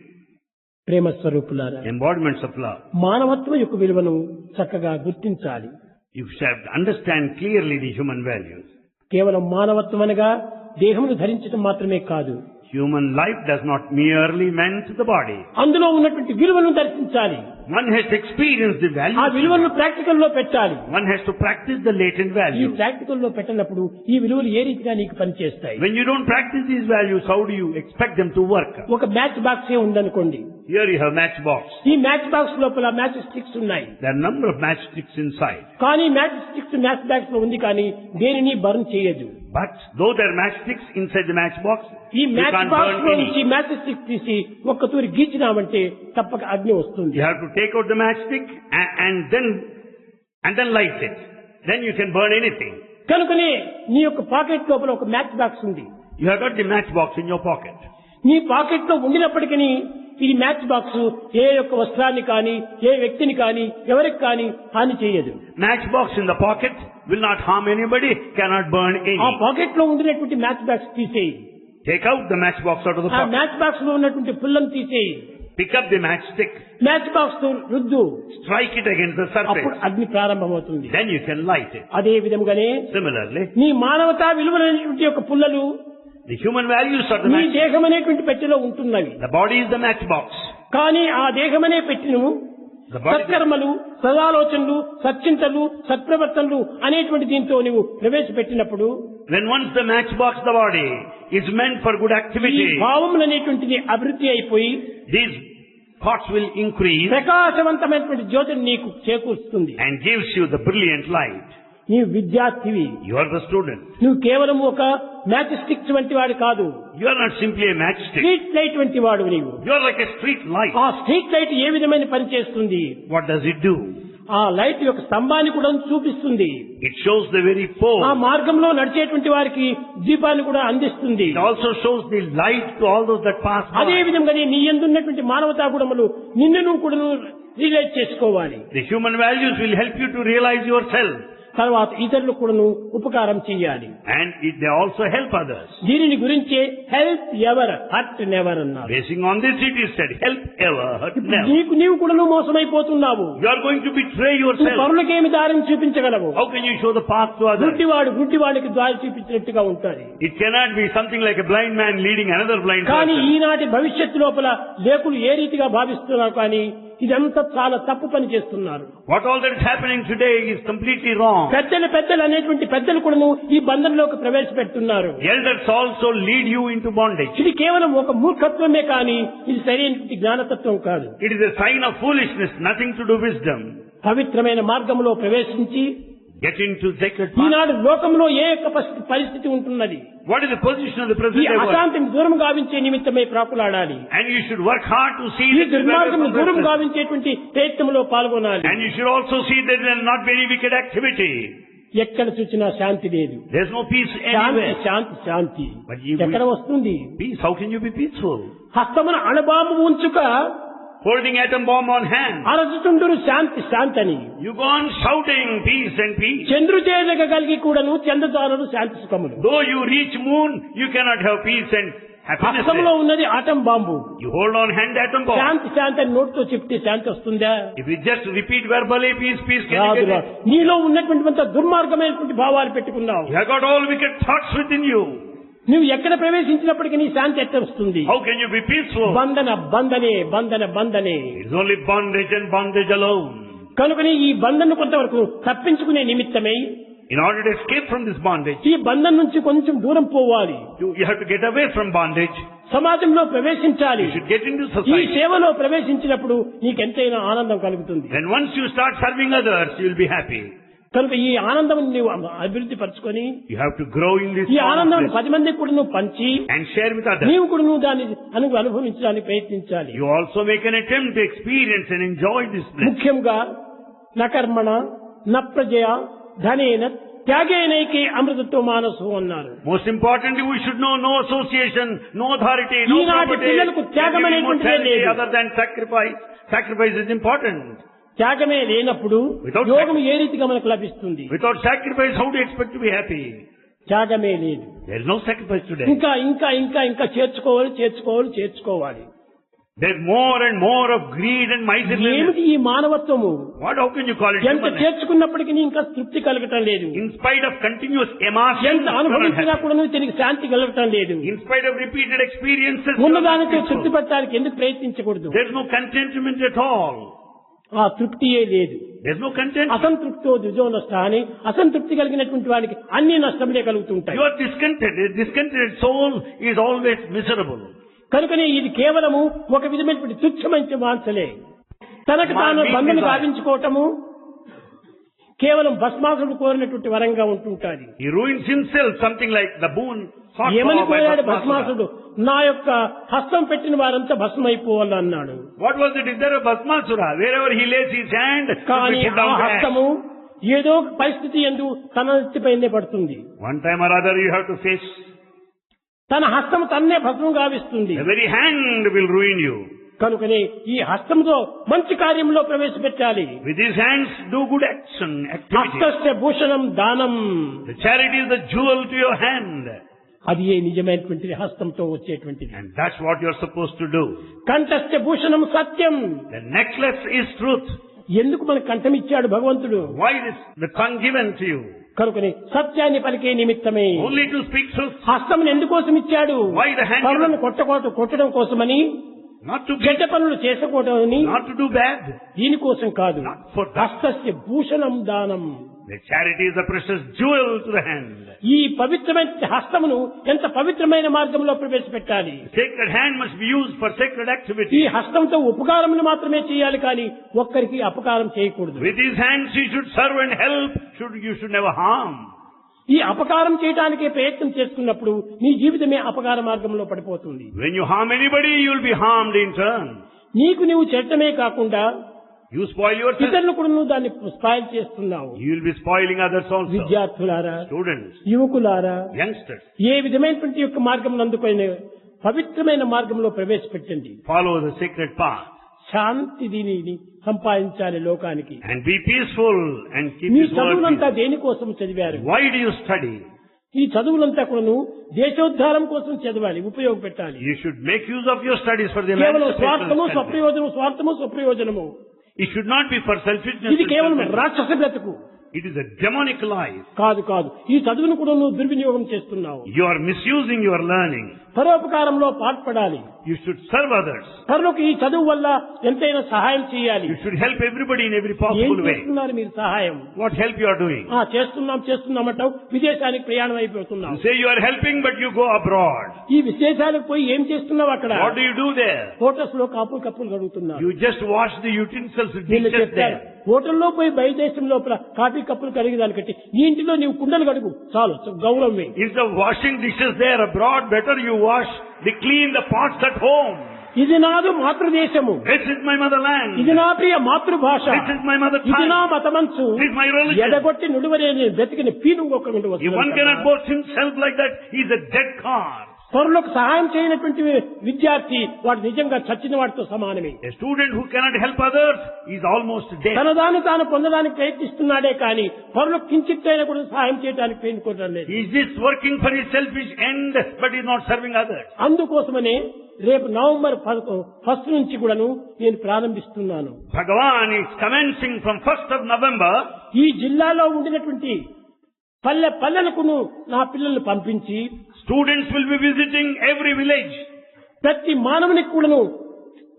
ప్రేమ స్వరూపులారా, Embodiments of love. మానవత్వం యొక్క విలువను చక్కగా గుర్తించాలి. You should have to understand clearly the human values. కేవలం మానవత్వం అనగా దేహమును ధరించడం మాత్రమే కాదు. Human life does not merely meant the body. అందులో ఉన్నటువంటి విలువలను దర్శించాలి. One has to experience the ఆ values. విలువలను ప్రాక్టికల్ లో పెట్టాలి. One has to practice the latent ఈ values. ప్రాక్టికల్ లో పెట్టినప్పుడు ఈ విలువలు ఏ రీతిగా నీకు పనిచేస్తాయి? When you don't practice these values, how do you expect them to work? ఒక మ్యాచ్ బాక్స్ ఏ ఉందనుకోండి. Here you have matchbox. ఈ మ్యాచ్ బాక్స్ లోపల మ్యాచ్ స్టిక్స్ ఉన్నాయి. There are a number of matchsticks inside. కానీ మ్యాచ్ స్టిక్స్ మ్యాచ్ బాక్స్ లో ఉంది కానీ దేనిని బర్న్ చేయదు. But though there are matchsticks inside the matchbox, ఈ you match can't box burn లో any. నుంచి మ్యాచ్ స్టిక్ తీసి ఒక్క తూరి గీచినామంటే తప్పక అగ్ని వస్తుంది. You have to take out the matchstick and then light it. Then you can burn anything. కనుకనే నీ యొక్క పాకెట్ లోపల ఒక మ్యాచ్ బాక్స్ ఉంది. You have got the matchbox in your pocket. నీ పాకెట్ లో ఉండినప్పటికీ ఈ మ్యాచ్ బాక్స్ ఏ యొక్క వస్త్రాన్ని కానీ ఏ వ్యక్తిని కానీ ఎవరికి కానీ హాని చేయదు. Matchbox in the pocket will not harm anybody, cannot burn ఆ any. పాకెట్ లో ఉండినటువంటి మ్యాచ్ బాక్స్ తీసేయి. Take out the matchbox out of the ఆ pocket. మ్యాచ్ బాక్స్ లో ఉన్నటువంటి పుల్లను తీసేయి. Pick up the matchstick. Match box తో రుద్దు. Strike it against the అప్పుడు surface. అగ్ని ప్రారంభమవుతుంది. Then you can light it. అదే విధముగానే Similarly, నీ మానవతా విలువలైనటువంటి యొక్క పుల్లలు The human values are the నీ matchbox. దేహం అనేటువంటి పెట్టెలో ఉంటున్నవి. The body is the matchbox. కానీ ఆ దేహమనే పెట్టెను The body, సత్కర్మలు, సదాలోచనలు, సచ్చింతలు, సత్ప్రవర్తనలు అనేటువంటి దీంతో నువ్వు ప్రవేశపెట్టినప్పుడు when once the matchbox, the body, is meant for good ఈ activity, భావములు అనేటువంటిది అభివృద్ధి అయిపోయి these thoughts will increase ప్రకాశవంతమైనటువంటి జ్యోతిని నీకు చేకూరుస్తుంది. and gives you the brilliant light. నీవు విద్యార్థివి. You are the student. నువ్వు కేవలం ఒక మ్యాచ్ స్టిక్స్ వంటి వాడు కాదు. You are not simply a matchstick. Street light వంటి వాడు నీవు. You are like a street light. ఆ స్ట్రీట్ లైట్ ఏ విధమైన పని చేస్తుంది? What does it do? ఆ లైట్ యొక్క స్తంభాన్ని కూడా చూపిస్తుంది. It shows the very ఆ pole. మార్గంలో నడిచేటువంటి వారికి దీపాన్ని కూడా అందిస్తుంది. It also shows the light to all those that pass అదే by. విధంగానే నీ యందున్నటువంటి మానవతా గుణములు నిన్ను నువ్వు కూడా రియలైజ్ చేసుకోవాలి. The human values will help you to realize yourself. తర్వాత ఇతరులకు కూడా ఉపకారం చేయాలి. And they also help others. దీనిని గురించే హెల్ప్ ఎవర్ హర్ట్ నెవర్ అన్నారు. Basing on this, it is said, help ever, hurt ఇప్పుడు never. నీవు కూడా మోసమైపోతున్నావు. You are going to betray నువ్వు yourself. పరులకేమి దారిని చూపించగలవు? How can you show the path to others? గుడ్డివాడికి దారి చూపించినట్టుగా ఉంటుంది. It cannot be something like a blind man leading another blind కానీ person. ఈనాటి భవిష్యత్తు లోపల లేకులు ఏ రీతిగా భావిస్తున్నారు, కానీ ఇదంతా చాలా తప్పు పని చేస్తున్నారు. What all that is happening today is completely wrong. పెద్దలు అనేటువంటి పెద్దలు కూడా ఈ బంధంలోకి ప్రవేశపెడుతున్నారు. Elders also lead you into bondage. ఇది కేవలం ఒక మూర్ఖత్వమే కానీ ఇది సరైనటువంటి జ్ఞానతత్వం కాదు. It is a sign of foolishness, nothing to do wisdom. పవిత్రమైన మార్గంలో ప్రవేశించి Get into sacred path. ఈనాడు లోకంలో ఏ యొక్క పరిస్థితి ఉంటున్నది. What is the position of the ఈ present day world? అశాంతిని దూరం గావించే నిమిత్తమై ప్రాకులాడాలి. And you should work hard to see ఈ that you దుర్మార్గం దూరం are గావించేటువంటి ప్రయత్నంలో పాల్గొనాలి. and you should also see that there is not very wicked activity. ఎక్కడ చూసినా శాంతి లేదు. There is no peace Shanti anywhere. Shanti Shanti But you ఎక్కడ will- వస్తుంది? Peace, how can you be peaceful? హస్తమున అణబాంబు ఉంచుక Holding atom bomb on hand. అరచుతుండురు శాంతి శాంతి అని. You go on shouting peace and peace. చంద్రుచేదక కలిగి కూడాను చంద్రదారులు శాంతి సుఖములు. Though you reach moon, you cannot have peace and happiness. హస్తంలో there. ఉన్నది atom bomb. You hold on hand atom bomb. శాంతి శాంతి అని నోటితో చెప్తే శాంతి వస్తుందా? If you just repeat verbally peace, peace, can you రాదు get రాదు. it? నీలో ఉన్నటువంటి దుర్మార్గమైనటువంటి భావాలు పెట్టుకున్నావు. You have got all wicked thoughts within you. నువ్వు ఎక్కడ ప్రవేశించినప్పటికీ నీ శాంతి ఎట్లా వస్తుంది? How can you be peaceful? బంధనే It's only bondage and bondage alone. కనుకనే ఈ బంధను కొంతవరకు తప్పించుకునే నిమిత్తమై In order to escape from this bondage, ఈ బంధం నుంచి కొంచెం దూరం పోవాలి. you have to get away from bondage. సమాజంలో ప్రవేశించాలి. You should get into ఈ society. సేవలో ప్రవేశించినప్పుడు నీకెంతైనా ఆనందం కలుగుతుంది. When once you start serving others, you will be happy. కనుక ఈ ఆనందం నీవు అభివృద్ధి పరచుకొని You have to grow in this ఈ ఆనందం form of 10 మందికి కూడా నువ్వు పంచి bliss and share with others. నీవు కూడా నువ్వు దాన్ని అనుభవించడానికి ప్రయత్నించాలి. You also make an attempt to experience and enjoy this bliss. ముఖ్యంగా నకర్మణ నప్రజయ ధనేన త్యాగేనైకే అమృతత్వ మానసు అన్నారు. Most importantly, we should know no association, no authority, no ఈనాటి property, పిల్లలకు త్యాగం and అనేటువంటిదే immortality లేదు. other than sacrifice. Sacrifice is important. త్యాగమే లేనప్పుడు Without యోగం ఏ రీతిగా మనకు లభిస్తుంది? Without sacrifice, how do you expect to be happy? త్యాగమే లేదు. There is no sacrifice today. ఇంకా ఇంకా ఇంకా ఇంకా చేర్చుకోవాలి. There is more and more of greed and miserliness. ఏమిటి ఈ మానవత్వము? How can you call it ఎంత humanness? చేర్చుకున్నప్పటికీ ఇంకా తృప్తి కలగటం లేదు. In spite of continuous immersion, ఎంత అనుభవించినా కూడా నువ్వు తిరిగి శాంతి కలగటం లేదు. in spite of repeated experiences, you are not ఉన్నదానితో peaceful. తృప్తి పట్టడానికి ఎందుకు ప్రయత్నించకూడదు? There is no contentment at all. ఆ తృప్తియే లేదు. There is no contentment. అసంతృప్తో దుజో నష్ట అని అసంతృప్తి కలిగినటువంటి వాడికి అన్ని నష్టములే కలుగుతుంటాయి. You are discontented. A discontented soul is always miserable. కనుకనే ఇది కేవలము ఒక విధమైనటువంటి తుచ్చమైన వాంఛలే. తనకు తాను బంధను గావించుకోవటము కేవలం భస్మాసుడు కోరినటువంటి వరంగా ఉంటుంటాది. He ruins himself, something like the boon sought ఏమని for by కోరాడు Bhasmasura. భస్మాసుడు? నా యొక్క హస్తం పెట్టిన వారంతా భస్మైపోవాలి అన్నాడు. What was the desire of Bhasmasura? Wherever he lays his hand, he కానీ will put ఆ down the హస్తము axe. ఏదో ఒక పరిస్థితి యందు తన నెత్తిపైనే పడుతుంది. One time or other you have to face. తన హస్తము తన్నే భస్మం గావిస్తుంది. The very hand will ruin you. కనుకనే ఈ హస్తంతో మంచి కార్యంలో ప్రవేశపెట్టాలి. With his hands do good action, activity. హస్తస్య Bhushanam దానం. The charity is the jewel to your hand. అది ఏ నిజమైనటువంటిది హస్తంతో వచ్చేటువంటిది. And that's what you're supposed to do. కంఠస్య Bhushanam Satyam. The necklace is truth. ఎందుకు మనకు కంఠం ఇచ్చాడు భగవంతుడు? Why is the tongue given to you? కనుకని సత్యాన్ని పలికే నిమిత్తమే Only to speak truth, హస్తమును ఎందుకోసం ఇచ్చాడు? Why the hand? పనులను కొట్టడం కోసమని, not to చెడ్డ get, పనులు చేసుకోవటమని, not to do bad. దీనికోసం కాదు. Not for that. హస్తస్య భూషణం దానం. The charity is a precious jewel to the hand. ఈ పవిత్రమైన హస్తమును ఎంత పవిత్రమైన మార్గంలో ప్రవేశపెట్టాలి. Sacred hand must be used for sacred ఈ activity. హస్తంతో ఉపకారములు మాత్రమే చేయాలి, కానీ ఒక్కరికి అపకారం చేయకూడదు. With his hands he should serve and help. You should never harm. ఈ అపకారం చేయడానికే ప్రయత్నం చేస్తున్నప్పుడు నీ జీవితమే అపకార మార్గంలో పడిపోతుంది. When you harm anybody, you will be harmed in turn. నీకు నువ్వు చెడ్డమే కాకుండా You spoil yourself. ఇతరులు కూడా నువ్వు దాన్ని స్పాయిల్ చేస్తున్నావు. You will be spoiling others also. విద్యార్థులారా, Students, యువకులారా, youngsters, ఏ విధమైనటువంటి యొక్క మార్గం నందుకొని పవిత్రమైన మార్గంలో ప్రవేశపెట్టండి. follow the sacred path శాంతి దీనిని సంపాదించాలి లోకానికి. and be peaceful and keep me His word చదువులంతా peaceful. దేనికోసం చదివారు? Why do you study? ఈ చదువులంతా కూడాను దేశోద్ధారం కోసం చదవాలి, ఉపయోగపెట్టాలి. You should make use of your studies for the కేవలం emancipation of స్వార్థము country. స్వప్రయోజనము, స్వార్థము స్వప్రయోజనము, It should not be for selfishness. ఇది and కేవలం selfishness. రాక్షస బ్రతుకు. It is a demonic life. కాదు. ఈ చదువును కూడా నువ్వు దుర్వినియోగం చేస్తున్నావు. You are misusing your learning. పరోపకారంలో పాటుపడాలి. You should serve others. పరులకు ఈ చదువు వల్ల ఎంతైనా సహాయం చేయాలి. You should help everybody in every ఏం possible way. చేస్తున్నారు మీరు సహాయం? What help you are doing? చేస్తున్నామంటావు, విదేశానికి ప్రయాణం అయిపోతున్నావు. You say you are helping, but you go abroad. ఈ విదేశాలకు పోయి ఏం చేస్తున్నావు అక్కడ? What do you do there? Hotels లో కప్పులు కడుగుతున్నారు. You just wash the utensils, వీళ్ళు dishes చెప్తారు, there. హోటల్లో పోయి బయట దేశం లోపల కాఫీ కప్పులు కడిగేదానికంటే నీ ఇంటిలో నీవు కుండలు కడుగు చాలు, గౌరవమే. Instead of washing dishes there abroad, better you clean the pots at home. ఇది నాదు మాతృదేశము, This is my motherland. ఇది నా ప్రియ మాతృభాష, This is my mother ఇది నా tongue. మతమంచు, This is my religion. ఎడగొట్టి నుడివరేని బ్రతికిన పీను ఒక్కగుండి If one cannot boast himself like that, he is a dead car. పరులకు సహాయం చేయనటువంటి విద్యార్థి వాడు నిజంగా చచ్చిన వాడితో సమానమే. A student who cannot help others is almost dead. తన దాన్ని తాను పొందడానికి ప్రయత్నిస్తున్నాడే కానీ పరులకు కించిత్తైనా కూడా సహాయం చేయడానికి ప్రయత్నించడం లేదు. He is just working for his selfish end, but he is not serving others. అందుకోసమనే రేపు నవంబర్ 1 నుంచి కూడాను నేను ప్రారంభిస్తున్నాను. Bhagavan is commencing from 1st of November. ఈ జిల్లాలో ఉండినటువంటి పల్లెలకు నా పిల్లల్ని పంపించి Students will be visiting every village. ప్రతి మానవునికి కూడాను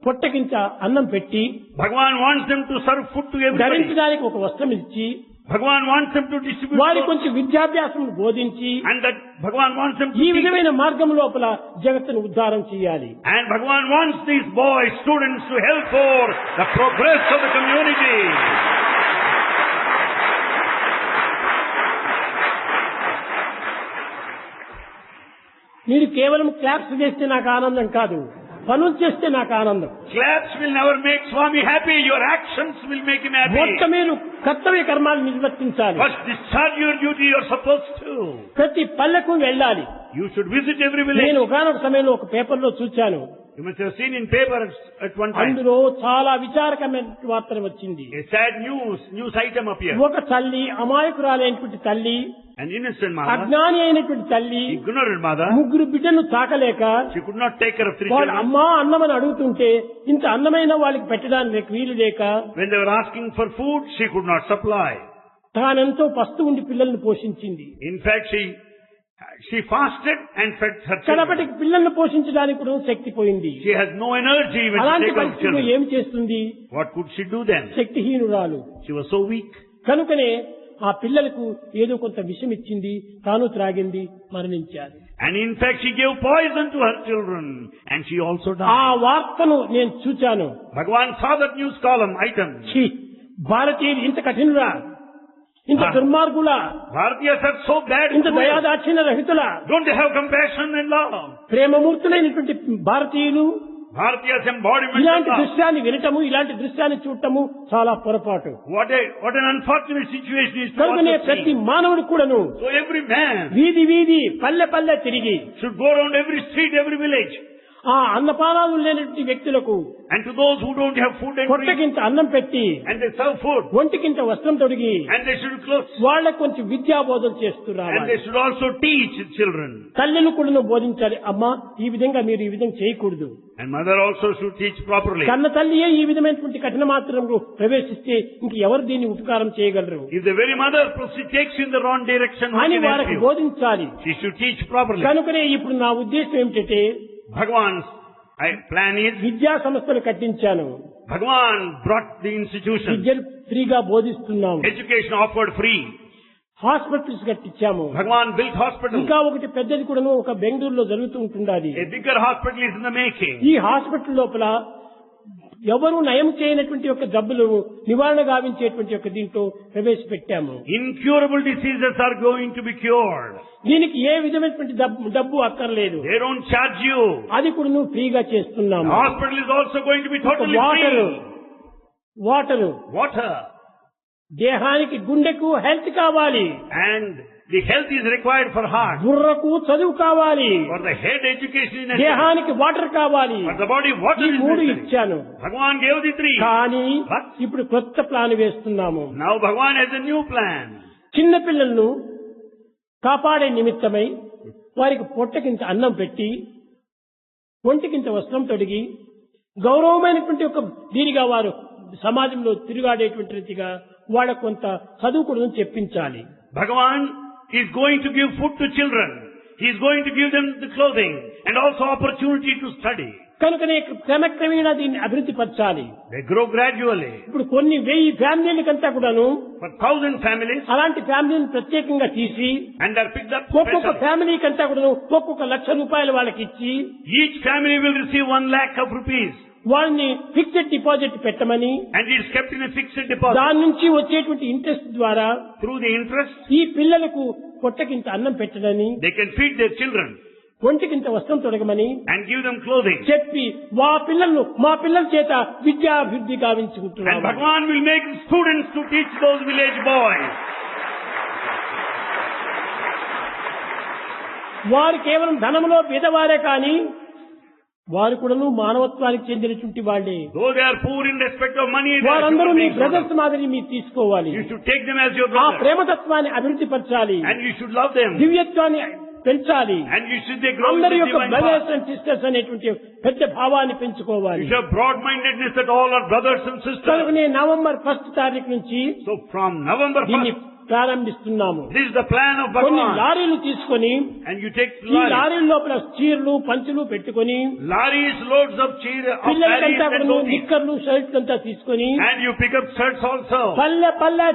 పొట్టకింత అన్నం పెట్టి, Bhagavan wants them to serve food to everybody. ధరించడానికి ఒక వస్త్రం ఇచ్చి, Bhagavan wants them to distribute వారి food, కొంచెం విద్యాభ్యాసం బోధించి, and that Bhagavan wants them to ఈ teach. విధమైన మార్గం లోపల జగత్తును ఉద్ధారం చేయాలి. And Bhagavan wants these boys, students, to help for the progress of the community. మీరు కేవలం క్లాప్స్ చేస్తే నాకు ఆనందం కాదు, పనులు చేస్తే నాకు ఆనందం. Claps will never make Swami happy. Your actions will make him happy. మొట్ట మీరు కర్తవ్య కర్మాలు నిర్వర్తించాలి. First discharge your duty you are supposed to. ప్రతి పల్లెకు వెళ్ళాలి. You should visit every village. నేను ఒకనొక సమయంలో ఒక పేపర్లో చూచాను. You must have seen in paper at one time. అందులో చాలా విచారకమైన వార్త వచ్చింది. A sad news item appeared. ఒక తల్లి, అమాయకురాలైనటువంటి తల్లి, An innocent mother, అజ్ఞాని అయినటువంటి తల్లి, ignorant mother, ముగ్గురు బిడ్డను తాకలేక she could not take care of 3 వాళ్ళు children. అమ్మా అన్నమని అడుగుతుంటే ఇంత అన్నమైన వాళ్ళకి పెట్టడానికి వీలు లేక When they were asking for food, she could not supply. తానెంతో పస్తు ఉండి పిల్లల్ని పోషించింది. In fact, she fasted and fed her children. కడపటికి పిల్లల్ని పోషించడానికి కూడా శక్తి పోయింది. She has no energy when she అలాంటి takes care of పరిస్థితుల్లో children. ఏం చేస్తుంది? What could she do then? శక్తిహీనురాలు. She was so weak. కనుకనే ఆ పిల్లలకు ఏదో కొంత విషం ఇచ్చింది, తాను త్రాగింది, మరణించారు. And in fact, she gave poison to her children and she also ఆ died. వార్తను నేను చూచాను. Bhagavan saw that news column item. ఛీ, భారతీయులు ఇంత కఠినురా, ఇంత దుర్మార్గులా, Bharatiyas are so bad. ఇంత దయాదాక్షిణ్య రహితులా, Don't they have compassion and love? ప్రేమమూర్తులైనటువంటి భారతీయులు Bharatiyas embodiment of ఇలాంటి love. దృశ్యాన్ని వినటము, ఇలాంటి దృశ్యాన్ని చూడటము చాలా పొరపాటు. What an unfortunate situation is to కనుకనే also ప్రతి see. మానవుడు కూడాను So every man వీధి వీధి పల్లె పల్లె తిరిగి should go around every street, every village. ఆ అన్నపానాలు లేనటువంటి వ్యక్తులకు And to those who don't have food and drink, పొట్టకింత అన్నం పెట్టి and they serve food, ఒంటికింత వస్త్రం తొడిగి and they should clothe, వాళ్ళకు కొంచెం విద్యా బోధన చేస్తున్నారు. and they should also teach children. తల్లిని కూడా బోధించాలి. అమ్మా, ఈ విధంగా మీరు ఈ విధంగా చేయకూడదు. And mother also should teach properly. కన్న తల్లియే ఈ విధమైనటువంటి కఠిన మాత్రంలో ప్రవేశిస్తే ఇంక ఎవరు దీన్ని ఉపకారం చేయగలరు If the very mother takes you in the wrong direction, who అని can help వారికి you? బోధించాలి. She should teach properly. కనుకనే ఇప్పుడు నా ఉద్దేశం ఏమిటంటే Bhagavan's plan is, విద్యా సంస్థలు కట్టించాను. Bhagavan brought the institution. విద్యను ఫ్రీగా బోధిస్తున్నాము. Education offered free. హాస్పిటల్స్ కట్టించాము. Bhagavan built hospitals. ఇంకా ఒకటి పెద్దది కూడా ఒక బెంగళూరులో జరుగుతూ ఉంటుండాలి. A bigger hospital is in the making. ఈ హాస్పిటల్ లోపల ఎవరు నయం చేయనటువంటి యొక్క జబ్బులు నివారణ గావించేటువంటి యొక్క దీంట్లో ప్రవేశపెట్టాము. Incurable diseases are going to be cured. దీనికి ఏ విధమైనటువంటి డబ్బు అక్కర్లేదు. They don't charge you. అది కూడా నువ్వు ఫ్రీగా చేస్తున్నాము. The hospital is also going to be totally free. Water. దేహానికి గుండెకు హెల్త్ కావాలి. And the health is required for heart. బుర్రకు చదువు కావాలి. For the head, education is necessary. దేహానికి వాటర్ కావాలి. For the body, water ఈ is మూడు necessary. ఇచ్చాను. Bhagavan gave the three. కానీ But ఇప్పుడు కొత్త ప్లాన్ వేస్తున్నాము. now Bhagavan has a new plan. చిన్న పిల్లలను కాపాడే నిమిత్తమై వారికి పొట్టకింత అన్నం పెట్టి ఒంటికింత వస్త్రం తొడిగి గౌరవమైనటువంటి ఒక దీనిగా వారు సమాజంలో తిరుగాడేటువంటి రీతిగా వాళ్ళకు కొంత చదువు కూడా చెప్పించాలి. Bhagavan is going to give food to children. He is going to give them the clothing and also opportunity to study. కనుకనే క్రమక్రమేణా దీన్ని అభివృద్ధి పరచాలి. They grow gradually. ఇప్పుడు కొన్ని 1000 ఫ్యామిలీలకంతా కూడాను For 1000 families, అలాంటి ఫ్యామిలీని ప్రత్యేకంగా తీసి and they are picked up ఒక్కొక్క special. ఫ్యామిలీకి అంతా కూడాను ఒక్కొక్క ₹1,00,000 వాళ్ళకి ఇచ్చి Each family will receive 1 lakh of rupees. వాళ్ళని ఫిక్స్డ్ డిపాజిట్ పెట్టమని And it is kept in a fixed deposit. దాని నుంచి వచ్చేటువంటి ఇంట్రెస్ట్ ద్వారా Through the interest, ఈ పిల్లలకు పొట్టకింత అన్నం పెట్టడని they can feed their children ఒంటికింత వస్త్రం తొడగమని and give them clothing. చెప్పి మా పిల్లల చేత విద్యాభివృద్ధి And గావించుకుంటున్నారు. Bhagavan will make students to teach those village boys. వారు కేవలం ధనములో పేదవారే కానీ వారు కూడాను మానవత్వానికి చెందినటువంటి వాళ్ళే. Though they are poor in respect of money, they are వారందరూ human మీ beings. బ్రదర్స్ మాదిరి మీరు తీసుకోవాలి. You should take them as your ఆ brother. ప్రేమతత్వాన్ని అభివృద్ధి పరచాలి. And you should love them. దివ్యత్వాన్ని పెంచాలి. And you should they grow in అందరి the యొక్క divine brothers path. And sisters అనేటువంటి పెద్ద భావాన్ని పెంచుకోవాలి. You should have broad-mindedness that all are brothers and sisters. కనుకనే నవంబర్ 1 తారీఖు నుంచి So from November దీన్ని 1st, ప్రారంభిస్తున్నాము. this is the plan of కొన్ని Bhagavan. లారీలు తీసుకొని And you take ఈ లారీల లోపల చీరలు పంచులు పెట్టుకొని lorries, loads of cheer, of పిల్లలకంతా lorries and కూడా dhotis. నిక్కర్లు షర్ట్స్ అంతా తీసుకొని And you pick up shirts also. పల్లె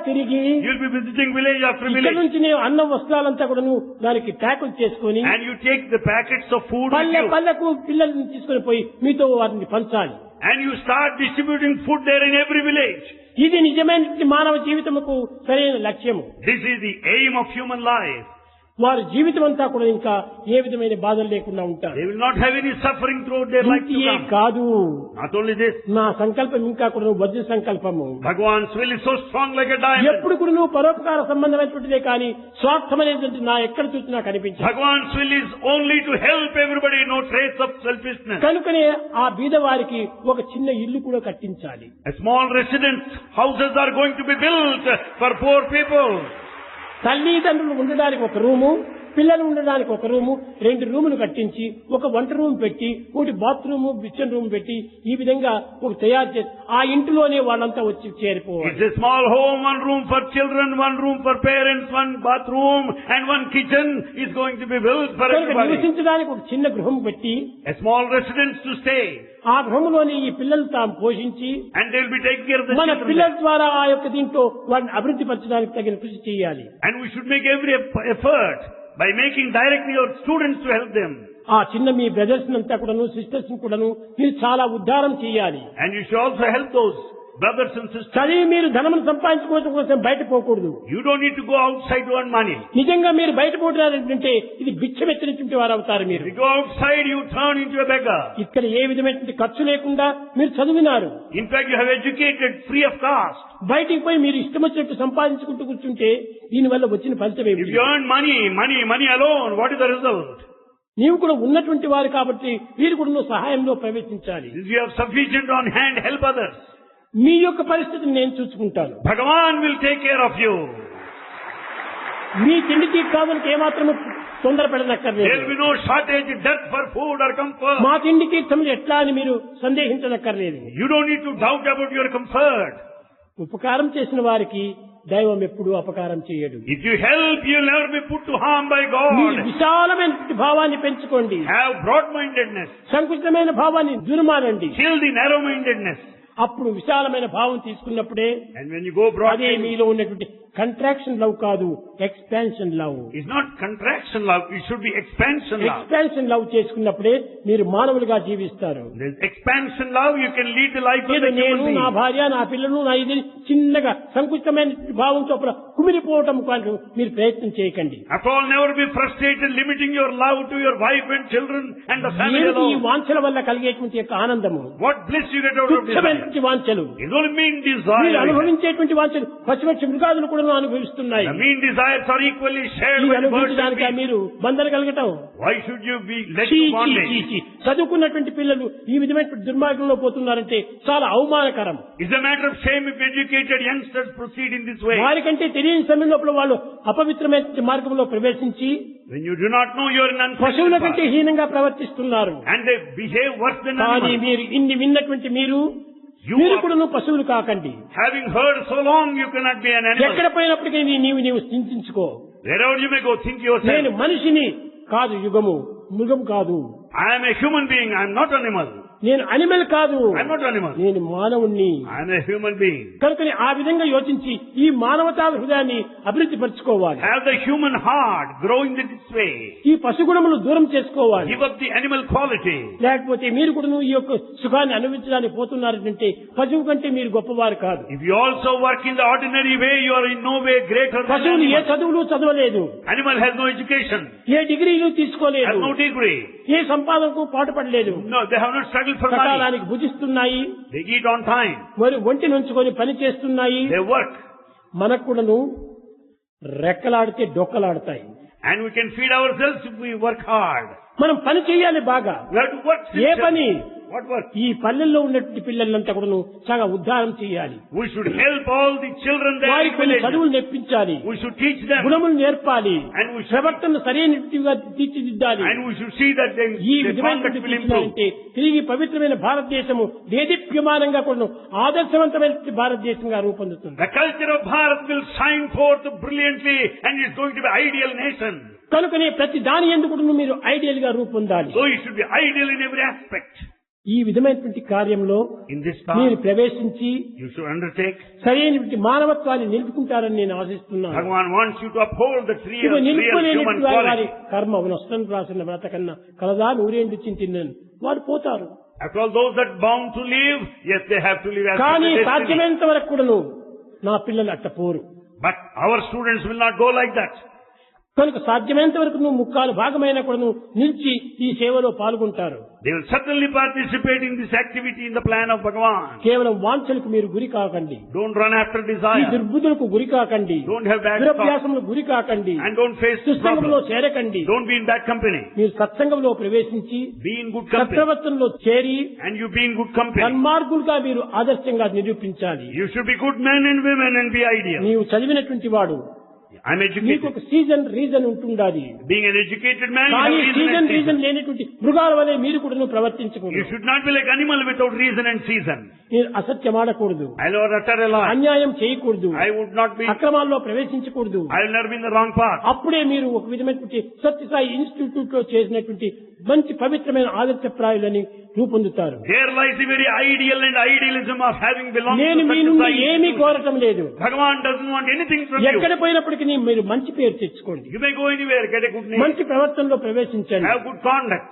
తిరిగి You'll be visiting village after ఇక్కడ village. నుంచి నేను అన్నం వస్త్రాలంతా కూడా దానికి ప్యాకులు చేసుకొని And you take the packets of food with you. పల్లెకు పిల్లల్ని తీసుకొని పోయి మీతో వారిని పంచాలి. And you start distributing food there in every village. ఇది నిజమైన మానవ జీవితముకు సరైన లక్ష్యము. This is the aim of human life. వారి జీవితం అంతా కూడా ఇంకా ఏ విధమైన బాధలు లేకుండా ఉంటారు. They will not have any suffering throughout their life to ఇంతే come. కాదు, Not only this, నా సంకల్పం ఇంకా కూడా వజ్ర సంకల్పము. Bhagavan's will is so strong like a diamond. ఎప్పుడు కూడా నువ్వు పరోపకార సంబంధమైనటువంటిదే కానీ స్వార్థమైనటువంటి నా ఎక్కడ చూసినా కనిపించదు. Bhagavan's will is only to help everybody, no trace of selfishness. కనుకనే ఆ బీదవారికి ఒక చిన్న ఇల్లు కూడా కట్టించాలి. A small residence houses are going to be built for poor people. తల్లిదండ్రులు ఉండడానికి ఒక రూము, పిల్లలు ఉండడానికి ఒక రూము, 2 రూములు కట్టించి ఒక వంట రూమ్ పెట్టి ఒకటి బాత్రూమ్ కిచెన్ రూమ్ పెట్టి ఈ విధంగా ఒక తయారు చేసి ఆ ఇంటిలోనే వాళ్ళంతా వచ్చి చేరిపోవాలి. It's a small home, 1 room for children, 1 room for parents, 1 bathroom and 1 kitchen is going to be built for everybody. నివసించడానికి ఒక చిన్న గృహం పెట్టి A small residence to stay. ఆ గృహంలోని ఈ పిల్లలు తాము పోషించి And they'll be taking care of the మన children. పిల్లల ద్వారా ఆ యొక్క దీంట్లో వారిని అభివృద్ధి పరచడానికి తగిన కృషి చేయాలి. And we should make every effort by making directly our students to help them. ఆ చిన్న మీ బ్రదర్స్ అంతా కూడాను సిస్టర్స్ కూడాను మీరు చాలా ఉద్ధారం చేయాలి. And you should also help those brothers and sisters. చదివి మీరు ధనమును సంపాదించుకోవడం కోసం బయట పోకూడదు. You don't need to go outside to earn money. నిజంగా మీరు బయట పోతున్నారంటే ఇది బిచ్చమెత్తినటువంటి వారు అవుతారు. If మీరు you go outside, you turn into a beggar. ఇక్కడ ఏ విధమైనటువంటి ఖర్చు లేకుండా మీరు చదివినారు. In fact, you have educated free of cost. బయటికి పోయి మీరు ఇష్టం వచ్చినట్టు సంపాదించుకుంటూ కూర్చుంటే దీనివల్ల వచ్చిన ఫలితం If ఏమిటి? you earn money alone, what is the result? నీవు కూడా ఉన్నటువంటి వారు కాబట్టి వీరు కూడా నువ్వు సహాయంలో ప్రవేశించాలి. Since you have sufficient on hand, help others. మీ యొక్క పరిస్థితిని నేను చూసుకుంటాను. Bhagavan will take care of you. మీ తిండికి కాదులకు ఏమాత్రము తొందర There will పెడనక్కర్లేదు. be no shortage, dearth for food or comfort. మా తిండి తీర్థములు ఎట్లా అని మీరు సందేహించనక్కర్లేదు. You don't need to doubt about your comfort. ఉపకారం చేసిన వారికి దైవం ఎప్పుడూ అపకారం చేయడు. If you help, you'll never be put to harm by మీరు God. విశాలమైన భావాన్ని పెంచుకోండి. Have broad-mindedness. సంకుచితమైన భావాన్ని దుర్మానండి. Kill the narrow-mindedness. అప్పుడు విశాలమైన భావం తీసుకున్నప్పుడే And when you go broad, అదే మీలో ఉన్నటువంటి కంట్రాక్షన్ లవ్ కాదు, expansion love. it's not contraction love, it should be expansion love. Expansion love చేసుకున్నప్పుడే మీరు మానవులుగా జీవిస్తారు. There's expansion love, you can lead the life of ఏదో a నేను human నా being. భార్య నా పిల్లలు నా ఇది చిన్నగా సంకుచితమైన భావంతో కుమిలిపోవటం కాదు మీరు ప్రయత్నం చేయకండి. After all, never be frustrated, limiting your love to your wife and children and the family ఏమిటి ఈ alone. వాంఛల వల్ల కలిగేటువంటి యొక్క ఆనందము? What bliss you get out of desire? తుచ్చమైనటువంటి వాంఛలు, It's only mean మీరు desire. అనుభవించేటువంటి వాంఛలు పశుపక్షి మృగాదులు కూడా అనుభవిస్తున్నాయి. The mean desires are equally shared ఈ with birds and అనుభవించడానికి beasts. మీరు బంధన కలగటం. Why should you be led చీ, to చీ, bondage? చీ, చీ. చదువుకున్నటువంటి పిల్లలు ఈ విధమైన దుర్మార్గంలో పోతున్నారంటే చాలా అవమానకరం. It's a matter of shame if educated youngsters proceed in this way. వారికంటే తెలియని సమయం లోపల వాళ్ళు అపవిత్రమైన మార్గంలో ప్రవేశించి When you do not know you are in పశువుల unfriendly కంటే path. హీనంగా ప్రవర్తిస్తున్నారు. And they behave worse than కానీ animals. మీరు ఇన్ని విన్నటువంటి మీరు You మీరు are- కూడా పశువులు కాకండి. Having heard so long, you cannot be an animal. ఎక్కడ పోయినప్పటికీ నీవు చింతించుకో. Wherever you may go, think yourself. నేను మనిషిని కాదు, యుగము మృగం కాదు. I am a human being, I am not animal. నేను అనిమల్ కాదు, I am not animal. నేను మానవుణ్ణి. I am a human being. కనుకని ఆ విధంగా యోచించి ఈ మానవతా హృదయాన్ని అభివృద్ధి పరచుకోవాలి. Have the human heart, grow in this way. ఈ పశుగుణములు దూరం చేసుకోవాలి. Give up the animal quality. లేకపోతే మీరు కూడా ఈ యొక్క సుఖాన్ని అనుభవించడానికి పోతున్నారంటే పశువు కంటే మీరు గొప్పవారు కాదు. If you also work in the ordinary way, you are in no way greater than పశువులు ఏ animal. చదువులు చదవలేదు, Animal has no education, ఏ డిగ్రీలు has తీసుకోలేదు, no degree. A సంపాదనకు పాటుపడలేదు. No, they have not struggled for money. సకాలానికి భుజిస్తున్నాయి, They eat on time. మరి ఒంటి నుంచుకొని పని చేస్తున్నాయి. They work. మనకు కూడాను రెక్కలాడితే డొక్కలాడతాయి. And we can feed ourselves if we work hard. మనం పని చేయాలి బాగా. We have to work. ఏ పని? What work? ఈ పల్లెల్లో ఉన్నటువంటి పిల్లలంతా కూడాను చాలా ఉద్ధారం చేయాలి. We should help all the children there వారికి in కొన్ని villages. చదువులు నేర్పించాలి, We should teach them. గుణములు నేర్పాలి, And we should, ప్రవర్తన సరైనట్టుగా తీర్చిదిద్దాలి. and we should see that ఈ their conduct విధమైనటువంటి will improve. తీర్చిదంటే తిరిగి పవిత్రమైన భారతదేశము దేదీప్యమానంగా కూడా ఆదర్శవంతమైన భారతదేశంగా రూపొందుతుంది. The culture of Bharat will shine forth brilliantly and is going to be ideal nation. కనుకనే ప్రతి దాని ఎందుకు మీరు ఐడియల్ గా రూపొందాలి. So you should be ideal in every aspect. ఈ విధమైనటువంటి కార్యంలో In this మీరు path, ప్రవేశించి you should undertake. సరైనటువంటి మానవత్వాన్ని నిలుపుకుంటారని నేను ఆశిస్తున్నాను. Bhagavan wants you to uphold the real ఇవి human నిలుపుకోలేనటువంటి వారి quality. కర్మ నష్టం రాసిన వ్రత కన్నా కలదా నూరేండు చింతిందని వారు పోతారు. After all, those that bound to live, yes, they have to live as per కానీ their destiny. సాధ్యమైనంత వరకు కూడాను నా పిల్లలు అట్ట పోరు. But our students will not go like that. కనుక సాధ్యమైనంత వరకు నువ్వు ముక్కాలు భాగమైన కూడా నువ్వు నిలిచి ఈ సేవలో పాల్గొంటారు. They will certainly participate in this activity in the plan of Bhagavan. కేవలం వాంఛలకు మీరు గురి కాకండి, Don't run after ఈ desire. దుర్బుద్ధులకు గురి కాకండి, Don't have bad thoughts. దురభ్యాసములకు గురి కాకండి, And don't face దుస్సంగంలో problems. చేరకండి. Don't be in bad company. మీరు సత్సంగంలో ప్రవేశించి Be in good company. సత్ప్రవర్తనలో చేరి And you be in good company. సన్మార్గులుగా మీరు ఆదర్శంగా నిరూపించాలి. You should be good men and women and be ideal. నీవు చదివినటువంటి వాడు I'm నీకు educated. ఒక సీజన్ రీజన్ ఉంటుండాలి. Being an educated man, you కానీ have reason season and season. Reason లేనటువంటి మృగాల వలె మీరు కూడా You ప్రవర్తించకూడదు. should not be like animal without reason and season. మీరు అసత్యం ఆడకూడదు, I'll never utter a lie. అన్యాయం చేయకూడదు, I would not be, అక్రమాల్లో ప్రవేశించకూడదు. I'll never be in the wrong path. అప్పుడే మీరు ఒక విధమైనటువంటి సత్యసాయి ఇన్స్టిట్యూట్ లో చేసినటువంటి మంచి పవిత్రమైన ఆదర్శప్రాయులని రూపొందుతారు. There lies the very ideal and idealism of having belonged నేను to మీ such a నుండి society. ఏమీ కోరటం లేదు. Bhagavan doesn't want anything from you. ఎక్కడ పోయినప్పటికీ మీరు మంచి పేరు తెచ్చుకోండి, You may go anywhere, get a good name, మంచి ప్రవర్తనలో ప్రవేశించండి, have good conduct,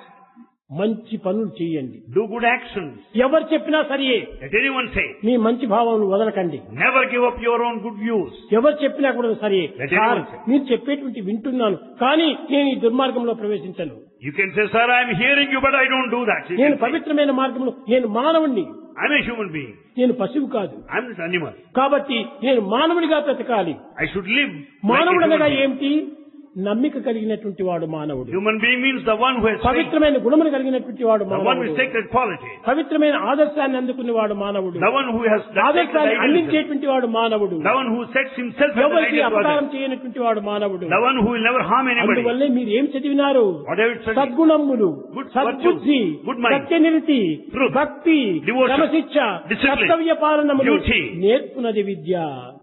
మంచి పనులు చేయండి. do good actions. ఎవరు చెప్పినా సరే Let anyone say, మీ మంచి భావం వదలకండి. never give up your own good views. ఎవరు చెప్పినా కూడా సరే Let సార్ anyone say. మీరు చెప్పేటువంటి వింటున్నాను కానీ నేను ఈ దుర్మార్గంలో ప్రవేశించను. You can say, sir, I'm hearing you, but I don't do that. You నేను can say, పవిత్రమైన మార్గంలో నేను మానవుణ్ణి, I'm a human being. నేను పశువు కాదు. I'm an animal. కాబట్టి నేను మానవుడిగా బ్రతకాలి. I should live like a మానవుడు human అనగా being. ఏమిటి? నమ్మిక కలిగినటువంటి వాడు మానవుడు. Human being means the one who has faith, పవిత్రమైన గుణములు కలిగినటువంటి వాడు the one మానవుడు. with sacred quality, పవిత్రమైన ఆదర్శాన్ని అందుకునేవాడు మానవుడు. the one who has that sacred ఆదర్శాన్ని idealism, అందించేటువంటి వాడు మానవుడు. the one who sets himself as an ఎవరికి ideal to అపకారం others, చేయనటువంటి వాడు మానవుడు. the one who will never harm anybody. అందువల్లే మీరు ఏం చదివినారు? Whatever it studies, సద్గుణములు, Good సద్బుద్ధి, virtues, good mind, సత్యనిరతి, truth, భక్తి, devotion, క్రమశిక్ష, discipline, కర్తవ్య పాలనములు duty. నేర్పునది Vidya.